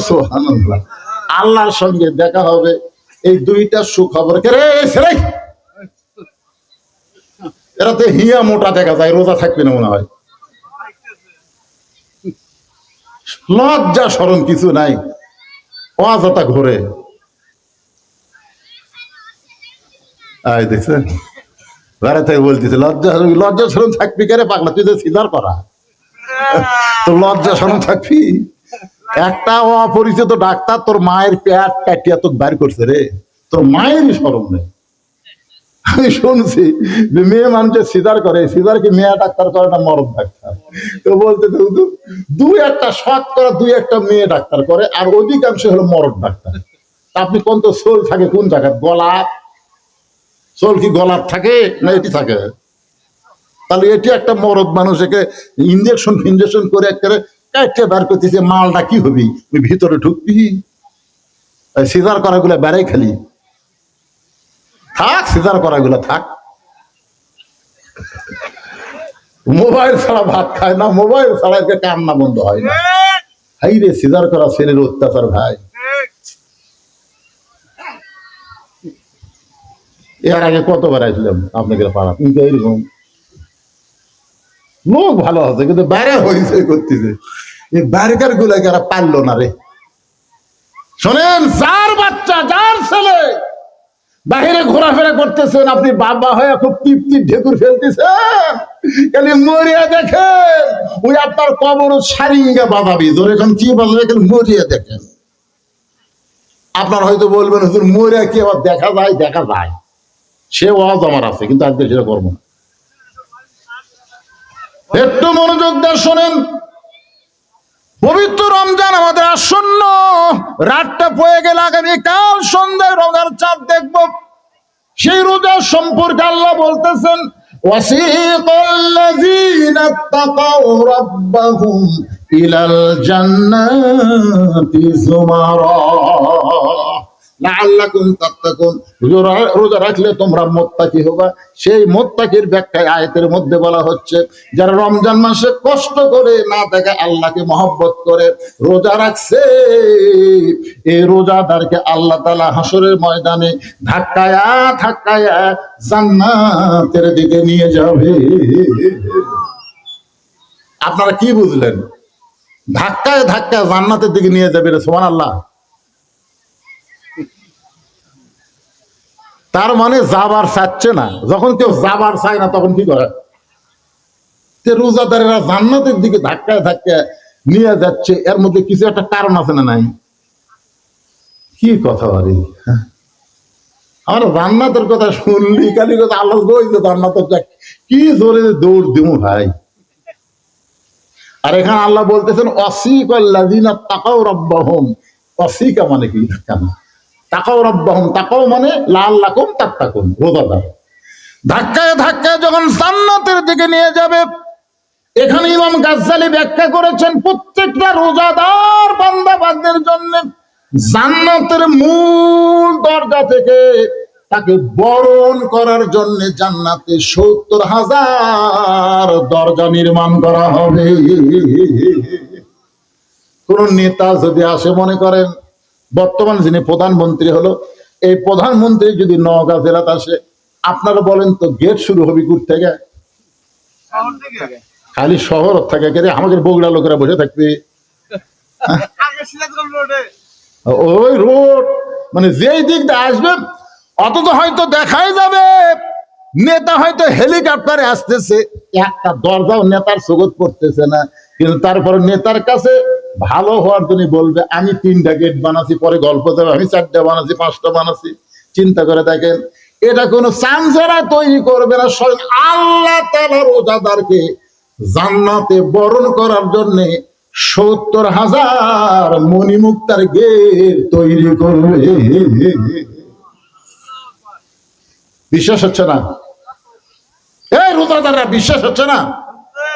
সুবহানাল্লাহ, আল্লাহর সঙ্গে দেখা হবে। এই দুইটা সুখবর কে রে ছেড়ে, এরাতে হিয়া মোটা দেখা যায়, রোজা থাকবে না মনে হয়। লজ্জা শরম কিছু নাই, অযথা ঘোরে। আয় দেখছেন, ঘরে থেকে বলতেছে লজ্জা লজ্জা শরম থাকবি কে পাগলা, তুই তো সিজার করা, তো লজ্জা শরম থাকবি? একটা অপরিচিত ডাক্তার তোর মায়ের পেট কাটিয়া তোর বাইর করছে রে, তোর মায়েরই শরম নেই। আমি শুনছি যে মেয়ে মানুষের সিজার করে, সিজার কি মেয়ে ডাক্তার করে না মরদ ডাক্তার? তো বলতে দুই একটা শখ করা, দুই একটা মেয়ে ডাক্তার করে, আর অধিকাংশ হলো মরদ ডাক্তার। আপনি কোন তো সোল থাকে কোন জায়গায়? গলা সোল কি গলার থাকে না এটি থাকে? তাহলে এটি একটা মরদ মানুষ, একে ইঞ্জেকশন ফিনজেকশন করে একেবারে কাটতে বার করতেছে, মালটা কি হবি? ভিতরে ঢুকবি? সিজার করা গুলা বেড়াই খালি থাক, সিজার করা গুলা থাক। মোবাইল ছাড়া ভাত খায় না, মোবাইল ছাড়া একে কান্না বন্ধ হয় না। হাই রে, সিজার করা ছেলের অত্যাচার ভাই। এর আগে কতবার আসলাম আপনাকে পাড়া, কিন্তু এইরকম লোক ভালো আছে, কিন্তু বাইরে হয়েছে করতেছে। এই বাইরেকার গুলাকে আর পারলো না রে। শোনেন, যার বাচ্চা, যার ছেলে বাহিরে ঘোরাফেরা করতেছেন, আপনি বাবা হয়ে খুব তৃপ্তি ঢেকুর ফেলতেছেন, খালি মরিয়া দেখেন, ওই আপনার কবর সারিঙ্গা বাজাবি। ধর এখন কি বাজাবে, খালি মরিয়া দেখেন। আপনার হয়তো বলবেন হুজুর মরিয়া কি আবার দেখা যায়? দেখা যায়, সে ওয়াজ আমার আছে, কিন্তু আজকে সেটা করবো না। একটু মনোযোগ দিয়ে শোনেন। পবিত্র রমজান আমাদের আসন্ন, রাতটা পড়ে গেলে আগামীকাল সন্ধ্যায় রোজার চাঁদ দেখব। সেই রোজা সম্পর্কে আল্লাহ বলতেছেন, ওয়াসিকাল্লাযীনা তাকাউ রাব্বাহুম ইলাল জান্নাতি যুমারা লাআল্লাকুম তাত্তাকুন, রোজা রাখলে তোমরা মুত্তাকি হবা। সেই মুত্তাকির ব্যাখ্যায় আয়াতের মধ্যে বলা হচ্ছে, যারা রমজান মাসে কষ্ট করে না দেখে আল্লাহকে মহব্বত করে রোজা রাখছে, এই রোজাদারকে আল্লাহ তাআলা হাসরের ময়দানে ধাক্কায়া ধাক্কায়া জান্নাতের দিকে নিয়ে যাবে। আপনারা কি বুঝলেন? ধাক্কায় ধাক্কায় জান্নাতের দিকে নিয়ে যাবে, সুবহানাল্লাহ। তার মানে যাবার চাচ্ছে না। যখন কেউ যাবার চায় না তখন কি করে? রোজাদারেরা জান্নাতের দিকে ধাক্কায় ধাক্কায় নিয়ে যাচ্ছে, এর মধ্যে কিছু একটা কারণ আছে না নাই? কি কথা বলি, আমার জান্নাতের কথা শুনলি খালি কথা আল্লাহ বলছে জান্নাতের, কি জোরে দৌড় দিব ভাই। আর এখানে আল্লাহ বলতেছেন ওয়াসিকাল্লাযিনা তাকাউ রাব্বাহুম। ওয়াসিকা মানে কি? তাকাউ রাব্বাহুম, তাকাউ মানে লাআল্লাকুম তাত্তাকুন, রোজাদার ধাক্কায় ধাক্কায় যখন জান্নাতের দিকে নিয়ে যাবে। এখানে ইমাম গাজ্জালী ব্যাখ্যা করেছেন, প্রত্যেকটা রোজাদার বান্দা বান্দার জন্য জান্নাতের মূল দরজা থেকে তাকে বরণ করার জন্য জান্নাতে ৭০,০০০ দরজা নির্মাণ করা হবে। কোন নেতা যদি আসে, মনে করেন বর্তমান যিনি প্রধানমন্ত্রী হলো, এই প্রধানমন্ত্রী যদি নওগাঁ জেলাতে আসে, আপনারা বলেন তো গেট শুরু হবে কোথ থেকে? খালি শহর থেকে। আমাদের বগুড়া লোকেরা বসে থাকবে ওই রোড, মানে যেই দিক দিয়ে আসবে, অথচ হয়তো দেখাই যাবে নেতা হয়তো হেলিকপ্টারে আসতেছে, একটা দরজাও নেতার চোখত পড়তেছে না, কিন্তু তারপর নেতার কাছে ভালো হওয়ার জন্য বলবে আমি 3টা গেট বানাচ্ছি, পরে গল্প দেবে আমি 4টা বানাচ্ছি, 5টা বানাচ্ছি। চিন্তা করে দেখেন, এটা কোনো চামচারা তৈরি করবে না, স্বয়ং আল্লাহ তাআলা রোজাদারকে জান্নাতে বরণ করার জন্য ৭০,০০০ মণিমুক্তার গেট তৈরি করবে। বিশ্বাস হচ্ছে না? এই রোজাদাররা বিশ্বাস হচ্ছে না?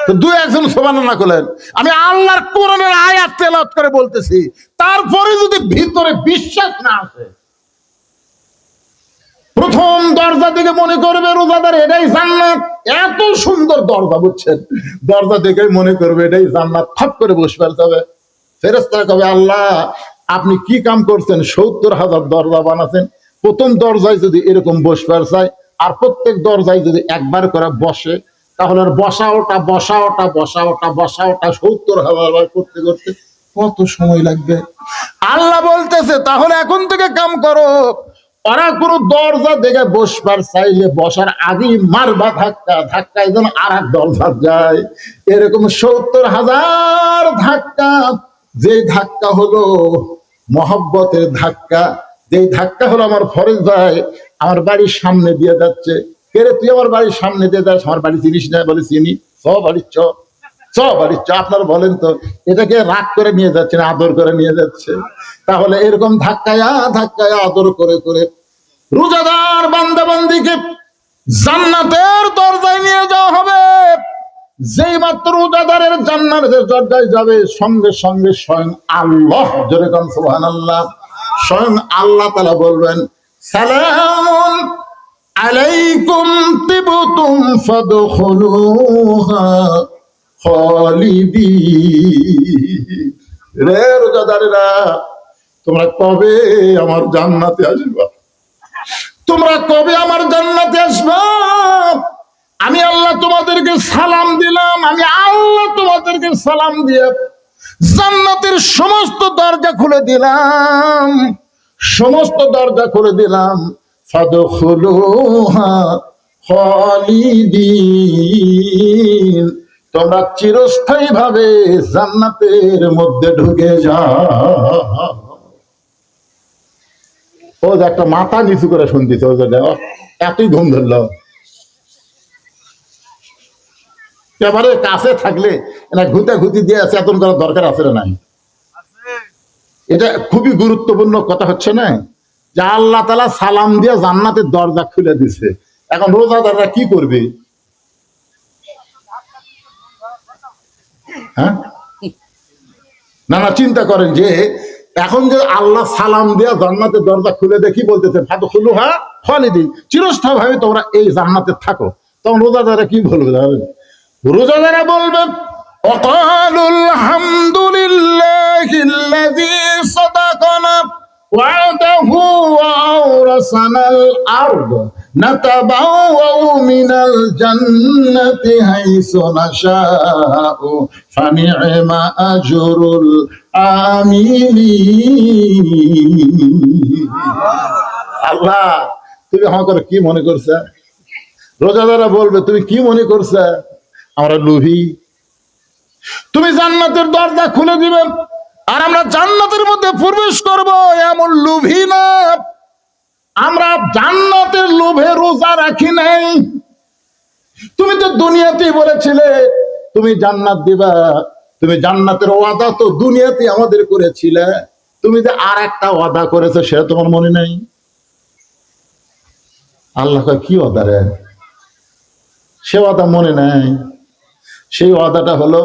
তো দুই একজন সুবহানাল্লাহ করলেন। আমি আল্লাহর কোরআনের আয়াত তেলাওয়াত করে বলতেছি, তারপরে যদি ভিতরে বিশ্বাস না আসে, প্রথম দরজা থেকে মনে করবে রোজাদার এটাই জান্নাত, এত সুন্দর দরজা, বুঝছেন? দরজা দেখে মনে করবে এটাই জান্নাত, খপ করে বসবে যাবে। ফেরেশতারা কবে, আল্লাহ আপনি কি কাম করছেন? ৭০,০০০ দরজা বানাচ্ছেন, প্রথম দরজায় যদি এরকম বসবার চায়, আর প্রত্যেক দরজায় যদি একবার করে বসে, তাহলে বসা ওটা ৭০,০০০ করতে করতে কত সময় লাগবে? আল্লাহ বলতেছে তাহলে এখন থেকে কাম করো, ওরা কোনো দরজা দেখে বসবার চাইলে বসার আগেই মারবা ধাক্কা, ধাক্কায় যেন আর এক দরজা যায়, এরকম ৭০,০০০ ধাক্কা। যে ধাক্কা হলো মহব্বতের ধাক্কা, যে ধাক্কা হলো আমার ফরজ ভাই আমার বাড়ির সামনে দিয়ে যাচ্ছে, কেরে তুই আমার বাড়ির সামনে দিয়ে যাস, আমার বাড়ি চিনিস না? বলে চিনি। বাড়ির বাড়ির আপনারা বলেন তো, এটাকে রাগ করে নিয়ে যাচ্ছে না আদর করে নিয়ে যাচ্ছে? তাহলে এরকম ধাক্কায়া ধাক্কায়া আদর করে করে রোজাদার বান্দা বান্দিকে জান্নাতের দরজায় নিয়ে যাওয়া হবে। যেই মাত্র রোজাদারের জান্নাতের দরজায় যাবে, সঙ্গে সঙ্গে স্বয়ং আল্লাহ, জোরে কোন সুবহানাল্লাহ, স্বয়ং আল্লাহ তাআলা বলবেন সালামুন আলাইকুম তিবতুম ফাদখুলুহা খালিদিন। রে রোজাদারেরা, তোমরা কবে আমার জান্নাতে আসবা? তোমরা কবে আমার জান্নাতে আসবা? আমি আল্লাহ তোমাদেরকে সালাম দিলাম, আমি আল্লাহ তোমাদেরকে সালাম দিয়ে জান্নাতের সমস্ত দরজা খুলে দিলাম, সমস্ত দরজা খুলে দিলাম। ফাদখুলুহা খালিদিন, তোমরা চিরস্থায়ী ভাবে জান্নাতের মধ্যে ঢুকে যাও। ও যে একটা মাথা নিচু করে শুনতেছে, এতই ঘুম ধরলো। এবারে কাছে থাকলে ঘুতে ঘুতি দিয়ে চেতন করার দরকার আছে না নাই? এটা খুবই গুরুত্বপূর্ণ কথা হচ্ছে না, যে আল্লাহ তাআলা সালাম দিয়ে জান্নাতের দরজা খুলে দিছে। এখন রোজাদাররা কি করবে? হ্যাঁ, না চিন্তা করেন যে এখন যে আল্লাহ সালাম দিয়া জান্নাতের দরজা খুলে দেখি বলতেছে ফাদখুলুহা খালিদিন, চিরস্থায়ী ভাবে তোমরা এই জান্নাতে থাকো। তখন রোজাদারা কি বলবে? রোজাদারা বলবে وقالوا الحمد لله الذي صدقنا وعده وأورثنا الأرض نتبوأ من الجنة حيث نشاء فنعم أجر العاملين। আল্লাহ তুমি আমাকে কি মনে করছে? রোজাদারা বলবে তুমি কি মনে করছে আমরা লোভী? তুমি জান্নাতের দরজা খুলে দিবে আর আমরা জান্নাতের মধ্যে প্রবেশ করব, এমন লোভী না। আমরা জান্নাতের লোভে রোজা রাখি নাই। তুমি তো দুনিয়াতেই বলেছিলে তুমি জান্নাত দিবা, তুমি জান্নাতের ওয়াদা তো দুনিয়াতে আমাদের করেছিলে। তুমি যে আর একটা ওয়াদা করেছো সেটা তোমার মনে নাই? আল্লাহ কি ওয়াদা রে? সে ওয়াদা মনে নাই। সেই ওয়াদাটা হলো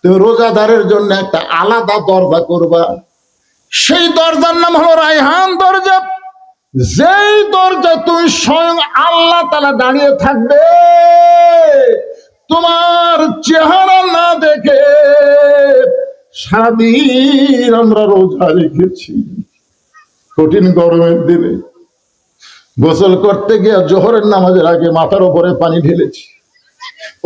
তুমি রোজাদারের জন্য একটা আলাদা দরজা করবা। সেই দরজার নাম হলো রায়হান দরজা। যেই দরজা তুমি স্বয়ং আল্লাহ তাআলা দাঁড়িয়ে থাকবে, তোমার চেহারা না দেখে। সারাদিন আমরা রোজা রেখেছি, কঠিন গরমের দিনে গোসল করতে গিয়ে জোহরের নামাজের আগে মাথার উপরে পানি ঢেলেছি।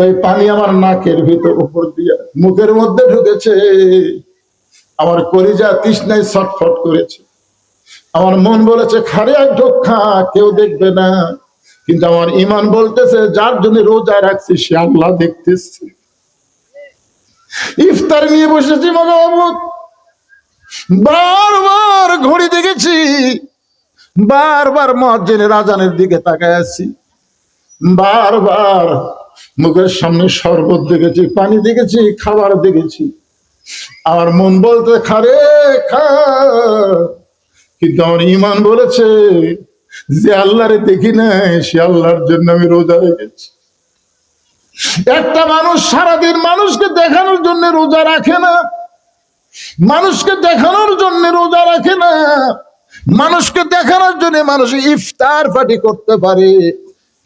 ওই পানি আমার নাকের ভিতর উপর দিয়ে মুখের মধ্যে ঢুকেছে। আমার কলিজা তৃষ্ণায় ছটফট করেছে। আমার মন বলেছে খারে এক ঢোক খা, কেউ দেখবে না। কিন্তু আমার ঈমান বলতেছে যার জন্য রোজা রাখছি সে আল্লাহ দেখতেছে। ইফতার নিয়ে বসেছি মগাবাবুত, বারবার ঘড়ি দেখেছি, বারবার মুয়াজ্জিনের আযানের দিকে তাকায় আছি, বারবার মুখের সামনে শরবত দেখেছি, পানি দেখেছি, খাবার দেখেছি। আমার মন বলতে খারে খা, কিন্তু আমার ঈমান বলেছে যে আল্লাহরে দেখি নাই সে আল্লাহর জন্য আমি রোজা রেখেছি। একটা মানুষ সারাদিন মানুষকে দেখানোর জন্য রোজা রাখে না, মানুষকে দেখানোর জন্য রোজা রাখে না। মানুষকে দেখানোর জন্য মানুষ ইফতার পার্টি করতে পারে,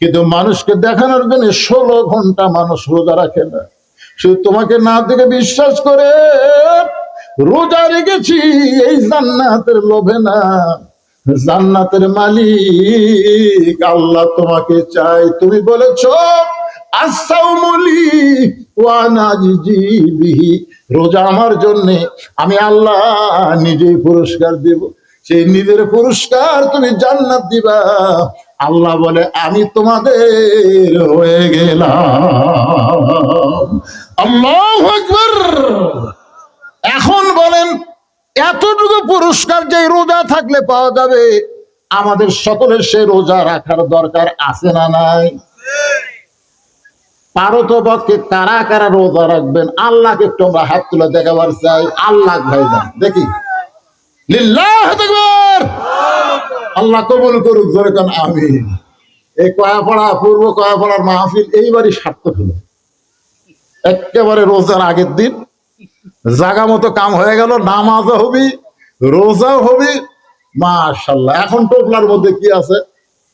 কিন্তু মানুষকে দেখানোর জন্য 16 ঘন্টা মানুষ রোজা রাখে না। শুধু তোমাকে না দেখে বিশ্বাস করে রোজা রেখেছি এই জান্নাতের লোভে না। জান্নাতের মালিক আল্লাহ তোমাকে চাই। তুমি বলেছো আসাউমুলি ওয়া নাজি বিহি, রোজা আমার জন্য, আমি আল্লাহ নিজেই পুরস্কার দেব। সেই নিজের পুরস্কার তুমি জান্নাত দিবা। আল্লাহ বলে আমি তোমাদের হয়ে গেলাম। আল্লাহু আকবার। এখন বলেন এতটুকু পুরস্কার যে রোজা থাকলে পাওয়া যাবে, আমাদের সকলের সেই রোজা রাখার দরকার আছে না নাই? পারতপক্ষে কারা কারা রোজা রাখবেন আল্লাহকে একটু আমরা হাত তুলে দেখাবার চাই। আল্লাহ ভাইজান দেখি, লিল্লাহু আকবার। আল্লাহ কবুল করুক, জোরে কান আমিন। এই কয়াপাড়া পূর্ব কয়াপাড়ার মাহফিল এইবারই সার্থক হলো। একেবারে রোজার আগের দিন জাগা মতো কাম হয়ে গেল, নামাজও হবি, রোজাও হবি, মাশাআল্লাহ। এখন টোপলার মধ্যে কি আছে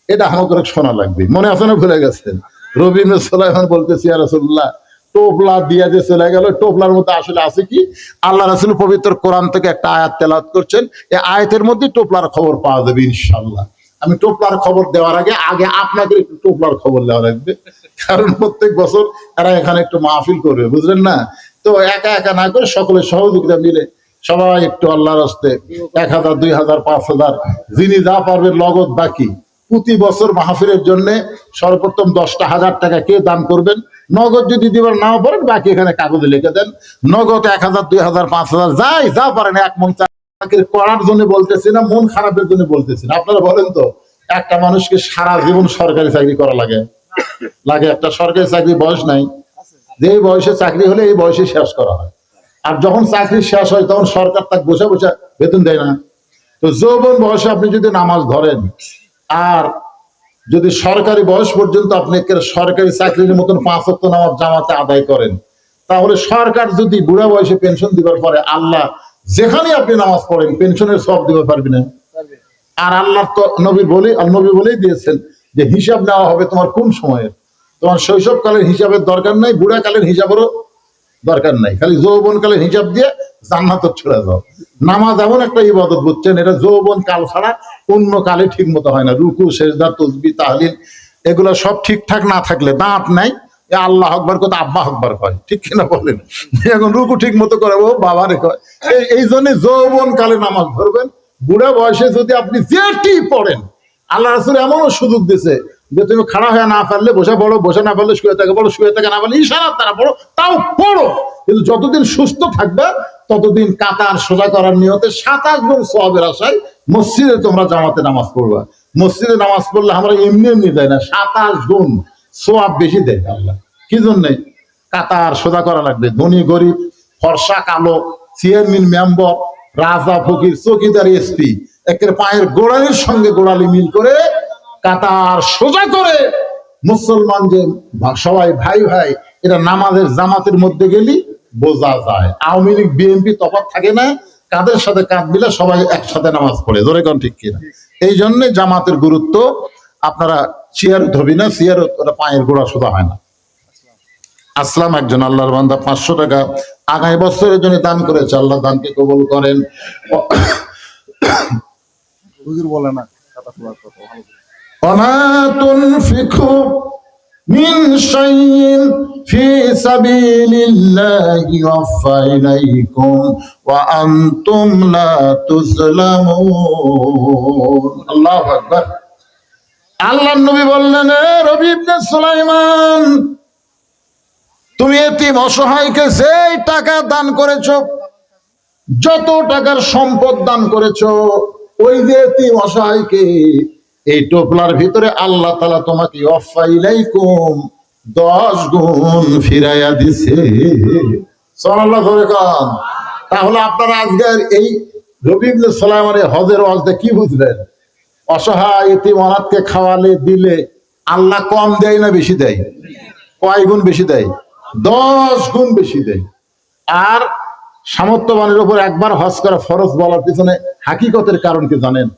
এটা আমাদের শোনা লাগবে। মনে আছে না? ভুলে গেছেন? রবীন্দ্র সুলাইমান বলতেছি ইয়া রাসূলুল্লাহ, টোপলা দিয়া যে চলে গেল, টোপলার মধ্যে আসলে আছে কি? আল্লাহ রাসূল পবিত্র কোরআন থেকে একটা আয়াত তেলাওয়াত করছেন, এই আয়াতের মধ্যে টোপলার খবর পাওয়া যাবে ইনশাআল্লাহ। আমি টোপলার খবর দেওয়ার আগে আপনাদের একটু টোপলার খবর দেওয়া লাগবে, কারণ প্রত্যেক বছর এরা এখানে একটু মাহফিল করবে, বুঝলেন না? তো একা একা না করে সকলের সহযোগিতা মিলে সবাই একটু আল্লাহর হস্তে 1000, 2000, 5000 যিনি যা পারবে নগদ বাকি প্রতি বছর মাহফিলের জন্য সর্বপ্রথম 10,000 টাকা কে দান করবেন। নগদ যদি দিবার নাও পারেন বাকি এখানে কাগজে লিখে দেন। নগদ 1000, 2000, 5000 যাই যা পারেন। এক মন চাকরি করার জন্য বলতেছি না, মন খারাপের জন্য বলতেছি না। আপনারা বলেন তো, একটা মানুষকে সারা জীবন সরকারি চাকরি করা লাগে? একটা সরকারি চাকরি বয়স নাই, যে বয়সে চাকরি হলে এই বয়সে শেষ করা হয়। আর যখন চাকরি শেষ হয় তখন সরকার তাকে বসে বসে বেতন দেয় না। তো যৌবন বয়সে আপনি যদি নামাজ ধরেন আর যদি সরকারি বয়স পর্যন্ত আপনি সরকারি চাকরির মতন 5 ওয়াক্ত নামাজ জামাতে আদায় করেন, তাহলে সরকার যদি বুড়া বয়সে পেনশন দিবার পরে আল্লাহ যেখানে আপনি নামাজ পড়েন পেনশনের সব দিতে পারবি না। আর আল্লাহ তো নবী বলেই দিয়েছেন যে হিসাব নেওয়া হবে তোমার কোন সময়ের। তোমার শৈশবকালের হিসাবের দরকার নাই, বুড়াকালের হিসাবেরও দরকার নাই, খালি যৌবনকালের হিসাব দিয়ে জান্নাতে চলে যাও। নামাজ এমন একটা ইবাদত বুঝছেন, এটা যৌবন কাল ছাড়া অন্য কালে ঠিক মতো হয় না। রুকু, সেজদা, তাসবিহ, তাহলিল এগুলো সব ঠিকঠাক না থাকলে, দাঁত নাই, আল্লাহ আকবার কথা আব্বা আকবার কয়, ঠিক কিনা বলেন? এখন রুকু ঠিক মতো করে ও বাবা রে কয়। এই জন্য যৌবন কালে নামাজ ধরবেন। বুড়া বয়সে যদি আপনি যেটি পড়েন, আল্লাহ রাসূল এমনও সুযোগ দিছে যে তুমি খাড়া হয়ে না পারলে বসে পড়ো, বসে না পারলে শুয়ে থাকে পড়ো, শুয়ে থাকে না পারলে ইশারার দ্বারা পড়ো, তাও পড়ো। কিন্তু যতদিন সুস্থ থাকবে ততদিন কাতার সোজা করার নিয়তে 27 গুণ সওয়াবের আশায় মসজিদে তোমরা জামাতে নামাজ পড়বা। মসজিদে নামাজ পড়লে আমরা এমনি এমনি দেয় না, 27 গুণ সওয়াব বেশি দেয় আল্লাহ। কি জন্যে? কাতার সোজা করা লাগবে। ধনী গরিব, ফর্সা কালো, চেয়ারম্যান মেম্বার, রাজা ফকির, চৌকিদার, এসপি, একের পায়ের গোড়ালির সঙ্গে গোড়ালি মিল করে কাতার সোজা করে মুসলমান যে সবাই ভাই ভাই, এটা নামাজের জামাতের মধ্যে গেলি বোঝা যায়। আওয়ামী লীগ বিএনপি তফাৎ থাকে না, কাদের সাথে কাঁধ মিলে সবাই একসাথে নামাজ পড়ে, ধরে কোন ঠিক কিনা? এই জন্য জামাতের গুরুত্ব। আপনারা চেয়ার ধরবি না, চেয়ার পায়ের গোড়া সোজা হয় না। আসলাম একজন আল্লাহর বান্দা 500 টাকা আগামী বছরের জন্য দান করেছে, আল্লাহ দানকে কবুল করেন। হুজুর বলে না وما تنفقوا من شيء في سبيل الله يوفى إليكم وأنتم لا تظلمون। الله أكبر। আল্লাহর নবী বললেন, রবি ইবনে সুলাইমান, তুমি এতিম অসহায়কে যেই টাকা দান করেছো, যত টাকার সম্পদ দান করেছো, ওই যে এতিম অসহায়কে এই টোপলার ভিতরে আল্লাহ তাআলা তোমাকে ওয়াফাইলাইকুম 10 গুণ ফিরাইয়া দিছে। সুবহানাল্লাহ। তাহলে আপনারা আজকের এই রবি ইবনে সুলাইমানের হজের ওয়াজটা কি বুঝলেন? অসহায় এতিম অনাথকে খাওয়ালে দিলে আল্লাহ কম দেয় না বেশি দেয়? কয় গুণ বেশি দেয়? 10 গুণ বেশি দেয়। আর সামর্থ্যবানের উপর একবার হজ করা ফরজ বলার পিছনে হাকিকতের কারণ কি জানেন?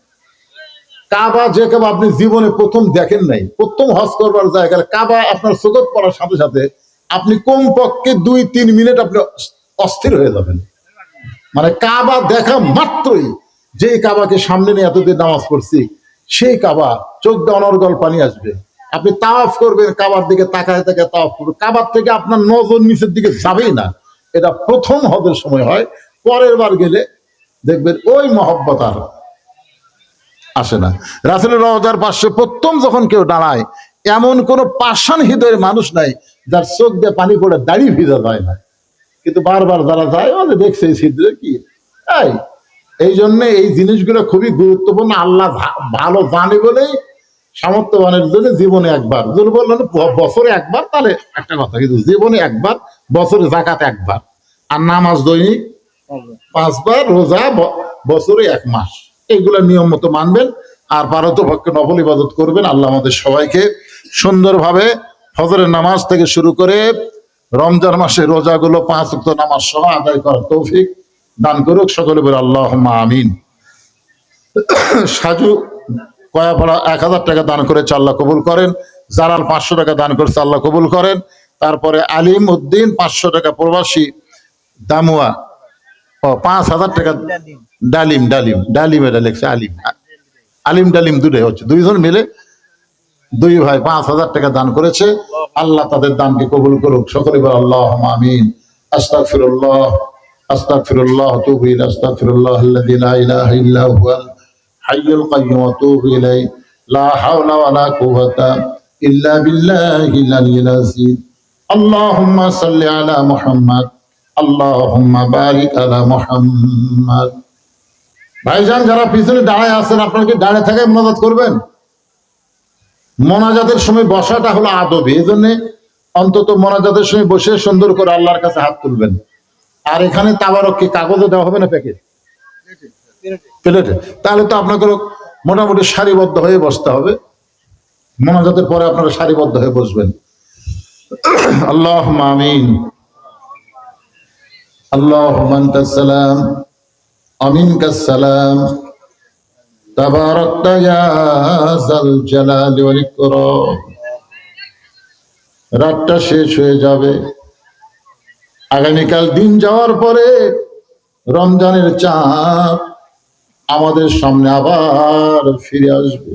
কাবা যে কাবা আপনি জীবনে প্রথম দেখেন নাই, প্রথম হজ করবার জায়গায় কাবা আপনার চোখে পড়ার সাথে সাথে আপনি কমপক্ষে 2-3 মিনিট আপনি অস্থির হয়ে যাবেন। মানে কাবা দেখা মাত্রই, যে কাবাকে সামনে নিয়ে এতদিন নামাজ পড়ছি, সেই কাবা চোখ দিয়ে অনর্গল পানি আসবে। আপনি তাওয়াফ করবেন, কাবার দিকে তাকায় তাকায় তাওয়াফ করবেন, কাবার থেকে আপনার নজর নিচের দিকে যাবেই না। এটা প্রথম হজের সময় হয়। পরের বার গেলে দেখবেন ওই মহব্বত আর আসে না। রাসূলের রওজার পাশে প্রথম যখন কেউ দাঁড়ায়, এমন কোন পাষাণ হৃদয়ের মানুষ নাই যার চোখ দিয়ে পানি পড়ে দাড়ি ভিজা যায় না। কিন্তু বারবার যারা যায় ওদের দেখছে ছিদ্রে কি। এই জন্য এই জিনিসগুলো খুবই গুরুত্বপূর্ণ। আল্লাহ ভালো জানে বলেই সামর্থ্যবানের জন্য জীবনে একবার, যদি বললেন বছরে একবার তাহলে একটা কথা, কিন্তু জীবনে একবার, বছরে যাকাত একবার, আর নামাজ দৈনিক 5 বার, রোজা বছরে 1 মাস, এইগুলা নিয়ম মতো মানবেন। আর পারতপক্ষে নফল ইবাদত করবেন। আল্লাহ আমাদের সবাইকে সুন্দরভাবে ফজরের নামাজ থেকে শুরু করে রমজান মাসে রোজাগুলো 5 ওয়াক্ত নামাজ সহ আদায় করার তৌফিক দান করুক। সকলে বলে আল্লাহুম্মা আমিন। সাজু কয়াপাড়া 1000 টাকা দান করেছে, আল্লাহ কবুল করেন। জালাল 500 টাকা দান করেছে, আল্লাহ কবুল করেন। তারপরে আলিম উদ্দিন 500 টাকা, প্রবাসী দামুয়া 5000 টাকা, ডালিম এটা লেখছে আলিম ডালিম দুটোই হচ্ছে, 2 জন মিলে 2 ভাই 5000 টাকা দান করেছে। আল্লাহ তাদের দানকে কবুল করুক। সকলে বলে আল্লাহুম্মা আমিন। আস্তাগফিরুল্লাহ আস্তাগফিরুল্লাহ ওয়া আতুবু ইলাইহি। আস্তাগফিরুল্লাহাল্লাযী লা ইলাহা ইল্লা হুয়াল হাইয়ুল কাইয়্যুম ওয়া আতুবু ইলাইহি। লা হাওলা ওয়া লা কুওয়াতা ইল্লা বিল্লাহিল আলিয়্যিল আযীম। আল্লাহুম্মা সাল্লি আলা মুহাম্মাদ, আল্লাহুম্মা বারিক আলা মুহাম্মাদ। ভাইজান যারা পিছনে দাঁড়ায় আছেন, আপনারা কি দাঁড়িয়ে থেকে মোনাজাত করবেন? মোনাজাতের সময় বসাটা হলো আদব, এই জন্য অন্তত মোনাজাতের সময় বসে সুন্দর করে আল্লাহর কাছে হাত তুলবেন। আর এখানে তাবারক কি কাগজে দেওয়া হবে না প্যাকেট? প্লেটে। তাহলে তো আপনাকে মোটামুটি সারিবদ্ধ হয়ে বসতে হবে। মোনাজাতের পরে আপনারা সারিবদ্ধ হয়ে বসবেন। আল্লাহুম্মা আমিন। আল্লাহুম্মা আনতাস সালাম আমিনকাস সালাম তাবারাকতা ইয়া যাল জালালি ওয়াল ইকরাম। রাতটা শেষ হয়ে যাবে, আগামীকাল দিন যাওয়ার পরে রমজানের চাঁদ আমাদের সামনে আবার ফিরে আসবে।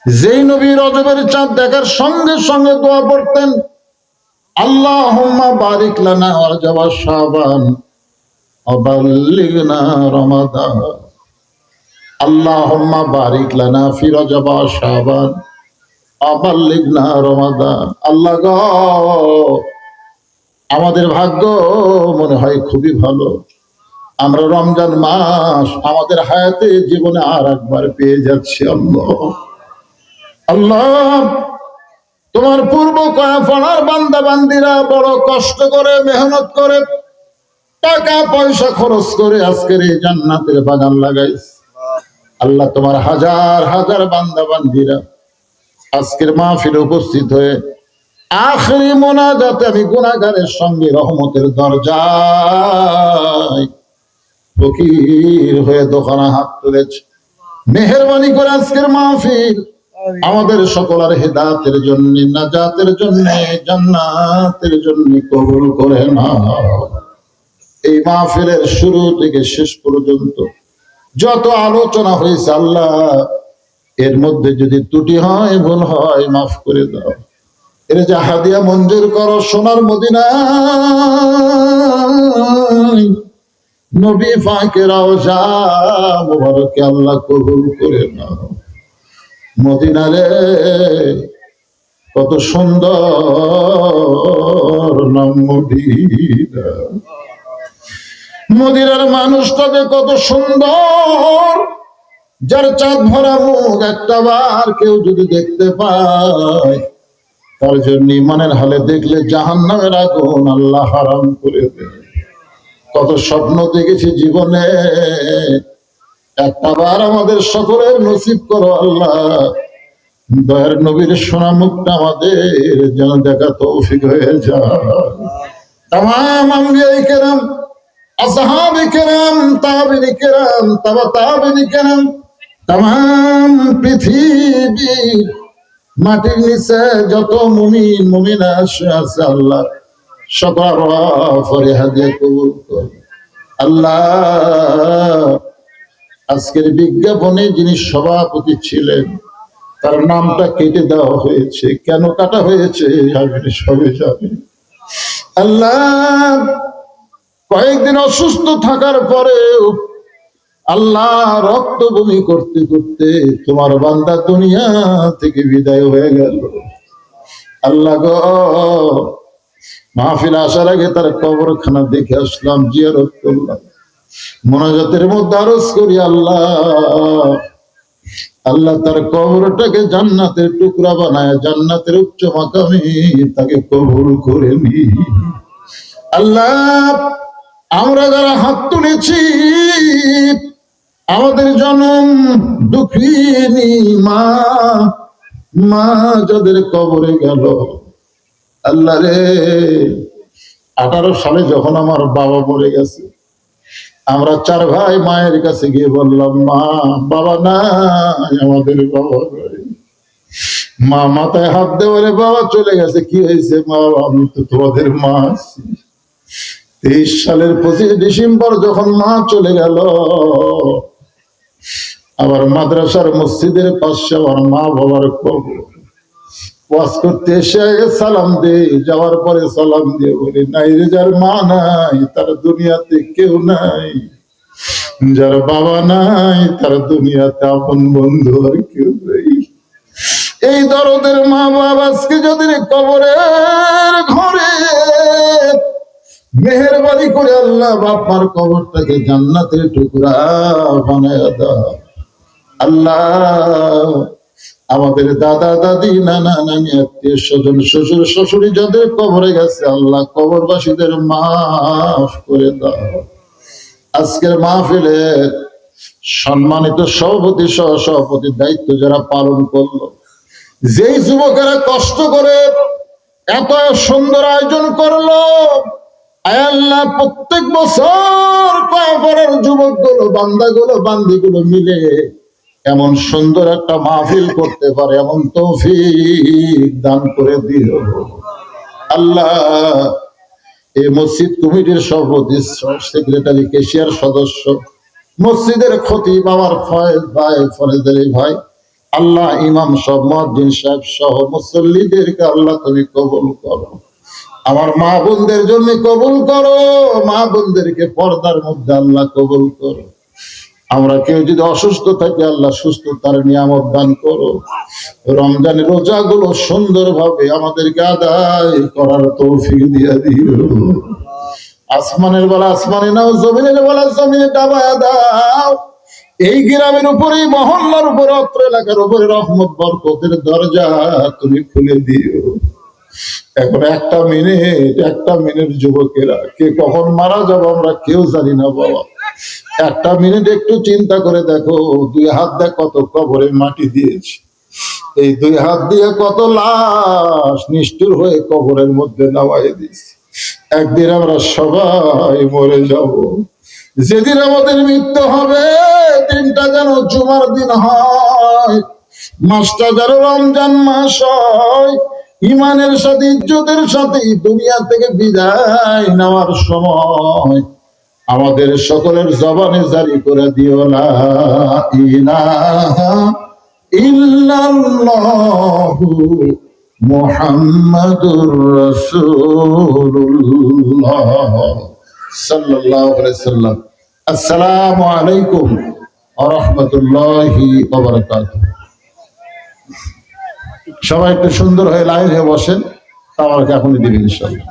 যেই নবী রজবের চাঁদ দেখার সঙ্গে সঙ্গে দোয়া পড়তেন, আল্লাহুম্মা বারিক লানা রজব ওয়া শাবান ওয়া বাল্লিগনা রমাদান। আল্লাহুম্মা বারিক লানা ফি রজব ওয়া শাবান ওয়া বাল্লিগনা রমাদান। আল্লাহ গো, আমাদের ভাগ্য মনে হয় খুবই ভালো, আমরা রমজান মাস আমাদের হায়াতে জীবনে আর একবার পেয়ে যাচ্ছি। আল্লাহ আল্লাহ, তোমার পূর্ব কয়াফানার বান্দা বান্দিরা বড় কষ্ট করে মেহনত করে টাকা পয়সা খরচ করে আজকের এই জান্নাতের বাগান লাগাইছে। আল্লাহ, তোমার হাজার হাজার বান্দা বান্দিরা আজকের মাহফিলে উপস্থিত হয়ে আখেরি মোনাজাতে আমি গুনাহগারের সঙ্গে রহমতের দরজায় ফকির হয়ে দোকানে হাত তুলেছে। মেহেরবানি করে আজকের মাহফিল আমাদের সকলের হেদায়েতের জন্য, নাজাতের জন্য, জান্নাতের জন্য কবুল করে নাও। এই মাহফিলের শুরু থেকে শেষ পর্যন্ত যত আলোচনা হয়েছে আল্লাহ, এর মধ্যে যদি ত্রুটি হয়, ভুল হয়, মাফ করে দাও। এর যে হাদিয়া মঞ্জুর করো সোনার মদিনায় নবী পাকের রওজা মুবারকে আল্লাহ কবুল করে নাও। মদিনারে কত সুন্দর নাম মদিনা, মদিনার মানুষটা যে কত সুন্দর, যার চাঁদ ভরা মুখ একটা বার কেউ যদি দেখতে পায়, তার জন্য ইমানের হালে দেখলে জাহান্নামের আগুন আল্লাহ হারাম করে দেয়। কত স্বপ্ন দেখেছি জীবনে, একটা বার আমাদের সকলের নসিব করো আল্লাহ। দয়ার নবীর সোনা মুখটা আমাদের যেন দেখা তৌফিক হয়ে যায়। তামাম আম্বিয়ায়ে কেরাম, আসহাবে কেরাম, তাবেঈনে কেরাম, তাবেঈনে কেরাম, তামাম পৃথিবীর মাটির নিচে যত মুমিন মুমিনা আছে আল্লাহ, সকল ফরিয়াদে কবুল কর আল্লাহ। আজকের বিজ্ঞাপনে যিনি সভাপতি ছিলেন, তার নামটা কেটে দেওয়া হয়েছে, কেন কাটা হয়েছে আমি সবে জানি। আল্লাহ, কয়েকদিন অসুস্থ থাকার পরেও আল্লাহ রক্ত বমি করতে করতে তোমার বান্দা দুনিয়া থেকে বিদায় হয়ে গেল। আল্লাহ গো, মাহফিল আসার আগে তার কবরখানা দেখে আসলাম, জিয়ারত করলাম, মোনাজাতের মধ্যে আরজ করি আল্লাহ, আল্লাহ তার কবরটাকে জান্নাতের টুকরা বানায় জান্নাতের উচ্চ মাকামে তাকে কবুল করে নি। আল্লাহ, আমরা যারা হাত তুলেছি, আমাদের জনম দুঃখিনী মা মা যাদের কবরে গেল, আল্লাহ রে, 18 সালে যখন আমার বাবা মরে গেছে, আমরা 4 ভাই মায়ের কাছে গিয়ে বললাম, মা, বাবা নাই, আমাদের বাবা নাই। মা মাথায় হাত দেওয়ারে, বাবা চলে গেছে, কি হয়েছে মা? আমি তো তোমাদের মা আছি। 23 সালের 25 ডিসেম্বর যখন মা চলে গেল, আবার মাদ্রাসার মসজিদের পাশে আমার মা বাবার কবর, ওয়াজ করতে এসে সালাম দে, যাওয়ার পরে সালাম দিয়ে বলি, নাই রে, যার মা নাই তার দুনিয়াতে কেউ নাই, যার বাবা নাই তার দুনিয়াতে আপন বন্ধু আর কেউ নেই। এই দরদের মা বাবা আজকে যদি কবরের ঘরে, মেহেরবানি করে আল্লাহ বাপার কবরটাকে জান্নাতের টুকরা বানায় দাও আল্লাহ। আমাদের দাদা দাদি, নানা নানি, আত্মীয় স্বজন, শ্বশুর শাশুড়ি যাদের কবরে গেছে, আল্লাহ কবরবাসীদের মাফ করে দাও। আজকের মাহফিলে সম্মানিত সভাপতি সহ সভাপতির দায়িত্ব যারা পালন করলো, যেই যুবকেরা কষ্ট করে এত সুন্দর আয়োজন করলো, আয় আল্লাহ, প্রত্যেক বছর কবর যুবকগুলো, বান্দাগুলো, বান্দিগুলো মিলে এমন সুন্দর একটা মাহফিল করতে পারে, এমন তৌফিক দান করে দিও আল্লাহ। এই মসজিদ কমিটির সভাপতি, সেক্রেটারি, কেশিয়ার সদস্য, মসজিদের খতিব আমার ফয়েজ ভাই, ফরেজ আলী ভাই, আল্লাহ ইমাম সব, মুয়াজ্জিন সাহেব সহ মুসল্লিদেরকে আল্লাহ তুমি কবুল করো। আমার মা বোনদের জন্য কবুল করো, মা বোনদেরকে পর্দার মধ্যে আল্লাহ কবুল করো। আমরা কেউ যদি অসুস্থ থাকি আল্লাহ সুস্থতার নিয়ামত দান করো। রমজানের রোজাগুলো সুন্দরভাবে আমাদেরকে আদায় করার তৌফিক দিয়ে দিও। আসমানের বেলা আসমানে নাও, জমিনের বেলা জমিনে ডাবায় দাও। এই গ্রামের উপরে, মহল্লার উপরে, অত্র এলাকার উপরে রহমত বরকতের দরজা তুমি খুলে দিও। এখন একটা মিনিট যুবকেরা, কে কখন মারা যাবো আমরা কেউ জানি না বাবা। একটা মিনিট একটু চিন্তা করে দেখো, 2 হাত দিয়ে কত কবরে মাটি দিয়েছি, এই 2 হাত দিয়ে কত লাশ নিষ্ঠুর হয়ে কবরের মধ্যে নামাই দিয়েছি। একদিন আমরা সবাই মরে যাব। যেদিন আমাদের মৃত্যু হবে, দিনটা যেন জুমার দিন হয়, মাসটা যেন রমজান মাস হয়। ইমানের সাথে, ইজ্জতের সাথে দুনিয়া থেকে বিদায় নেওয়ার সময় আমাদের সকলের জবানে জারি করে দিও লা ইলাহা ইল্লাল্লাহু মুহাম্মাদুর রাসূলুল্লাহ সাল্লাল্লাহু আলাইহি ওয়াসাল্লাম। আসসালামু আলাইকুম ওয়া রাহমাতুল্লাহি ওয়া বারাকাতুহু। সবাই একটু সুন্দর হয়ে লাইন হয়ে বসেন, আমাকে এখনই দিবেন ইনশাআল্লাহ।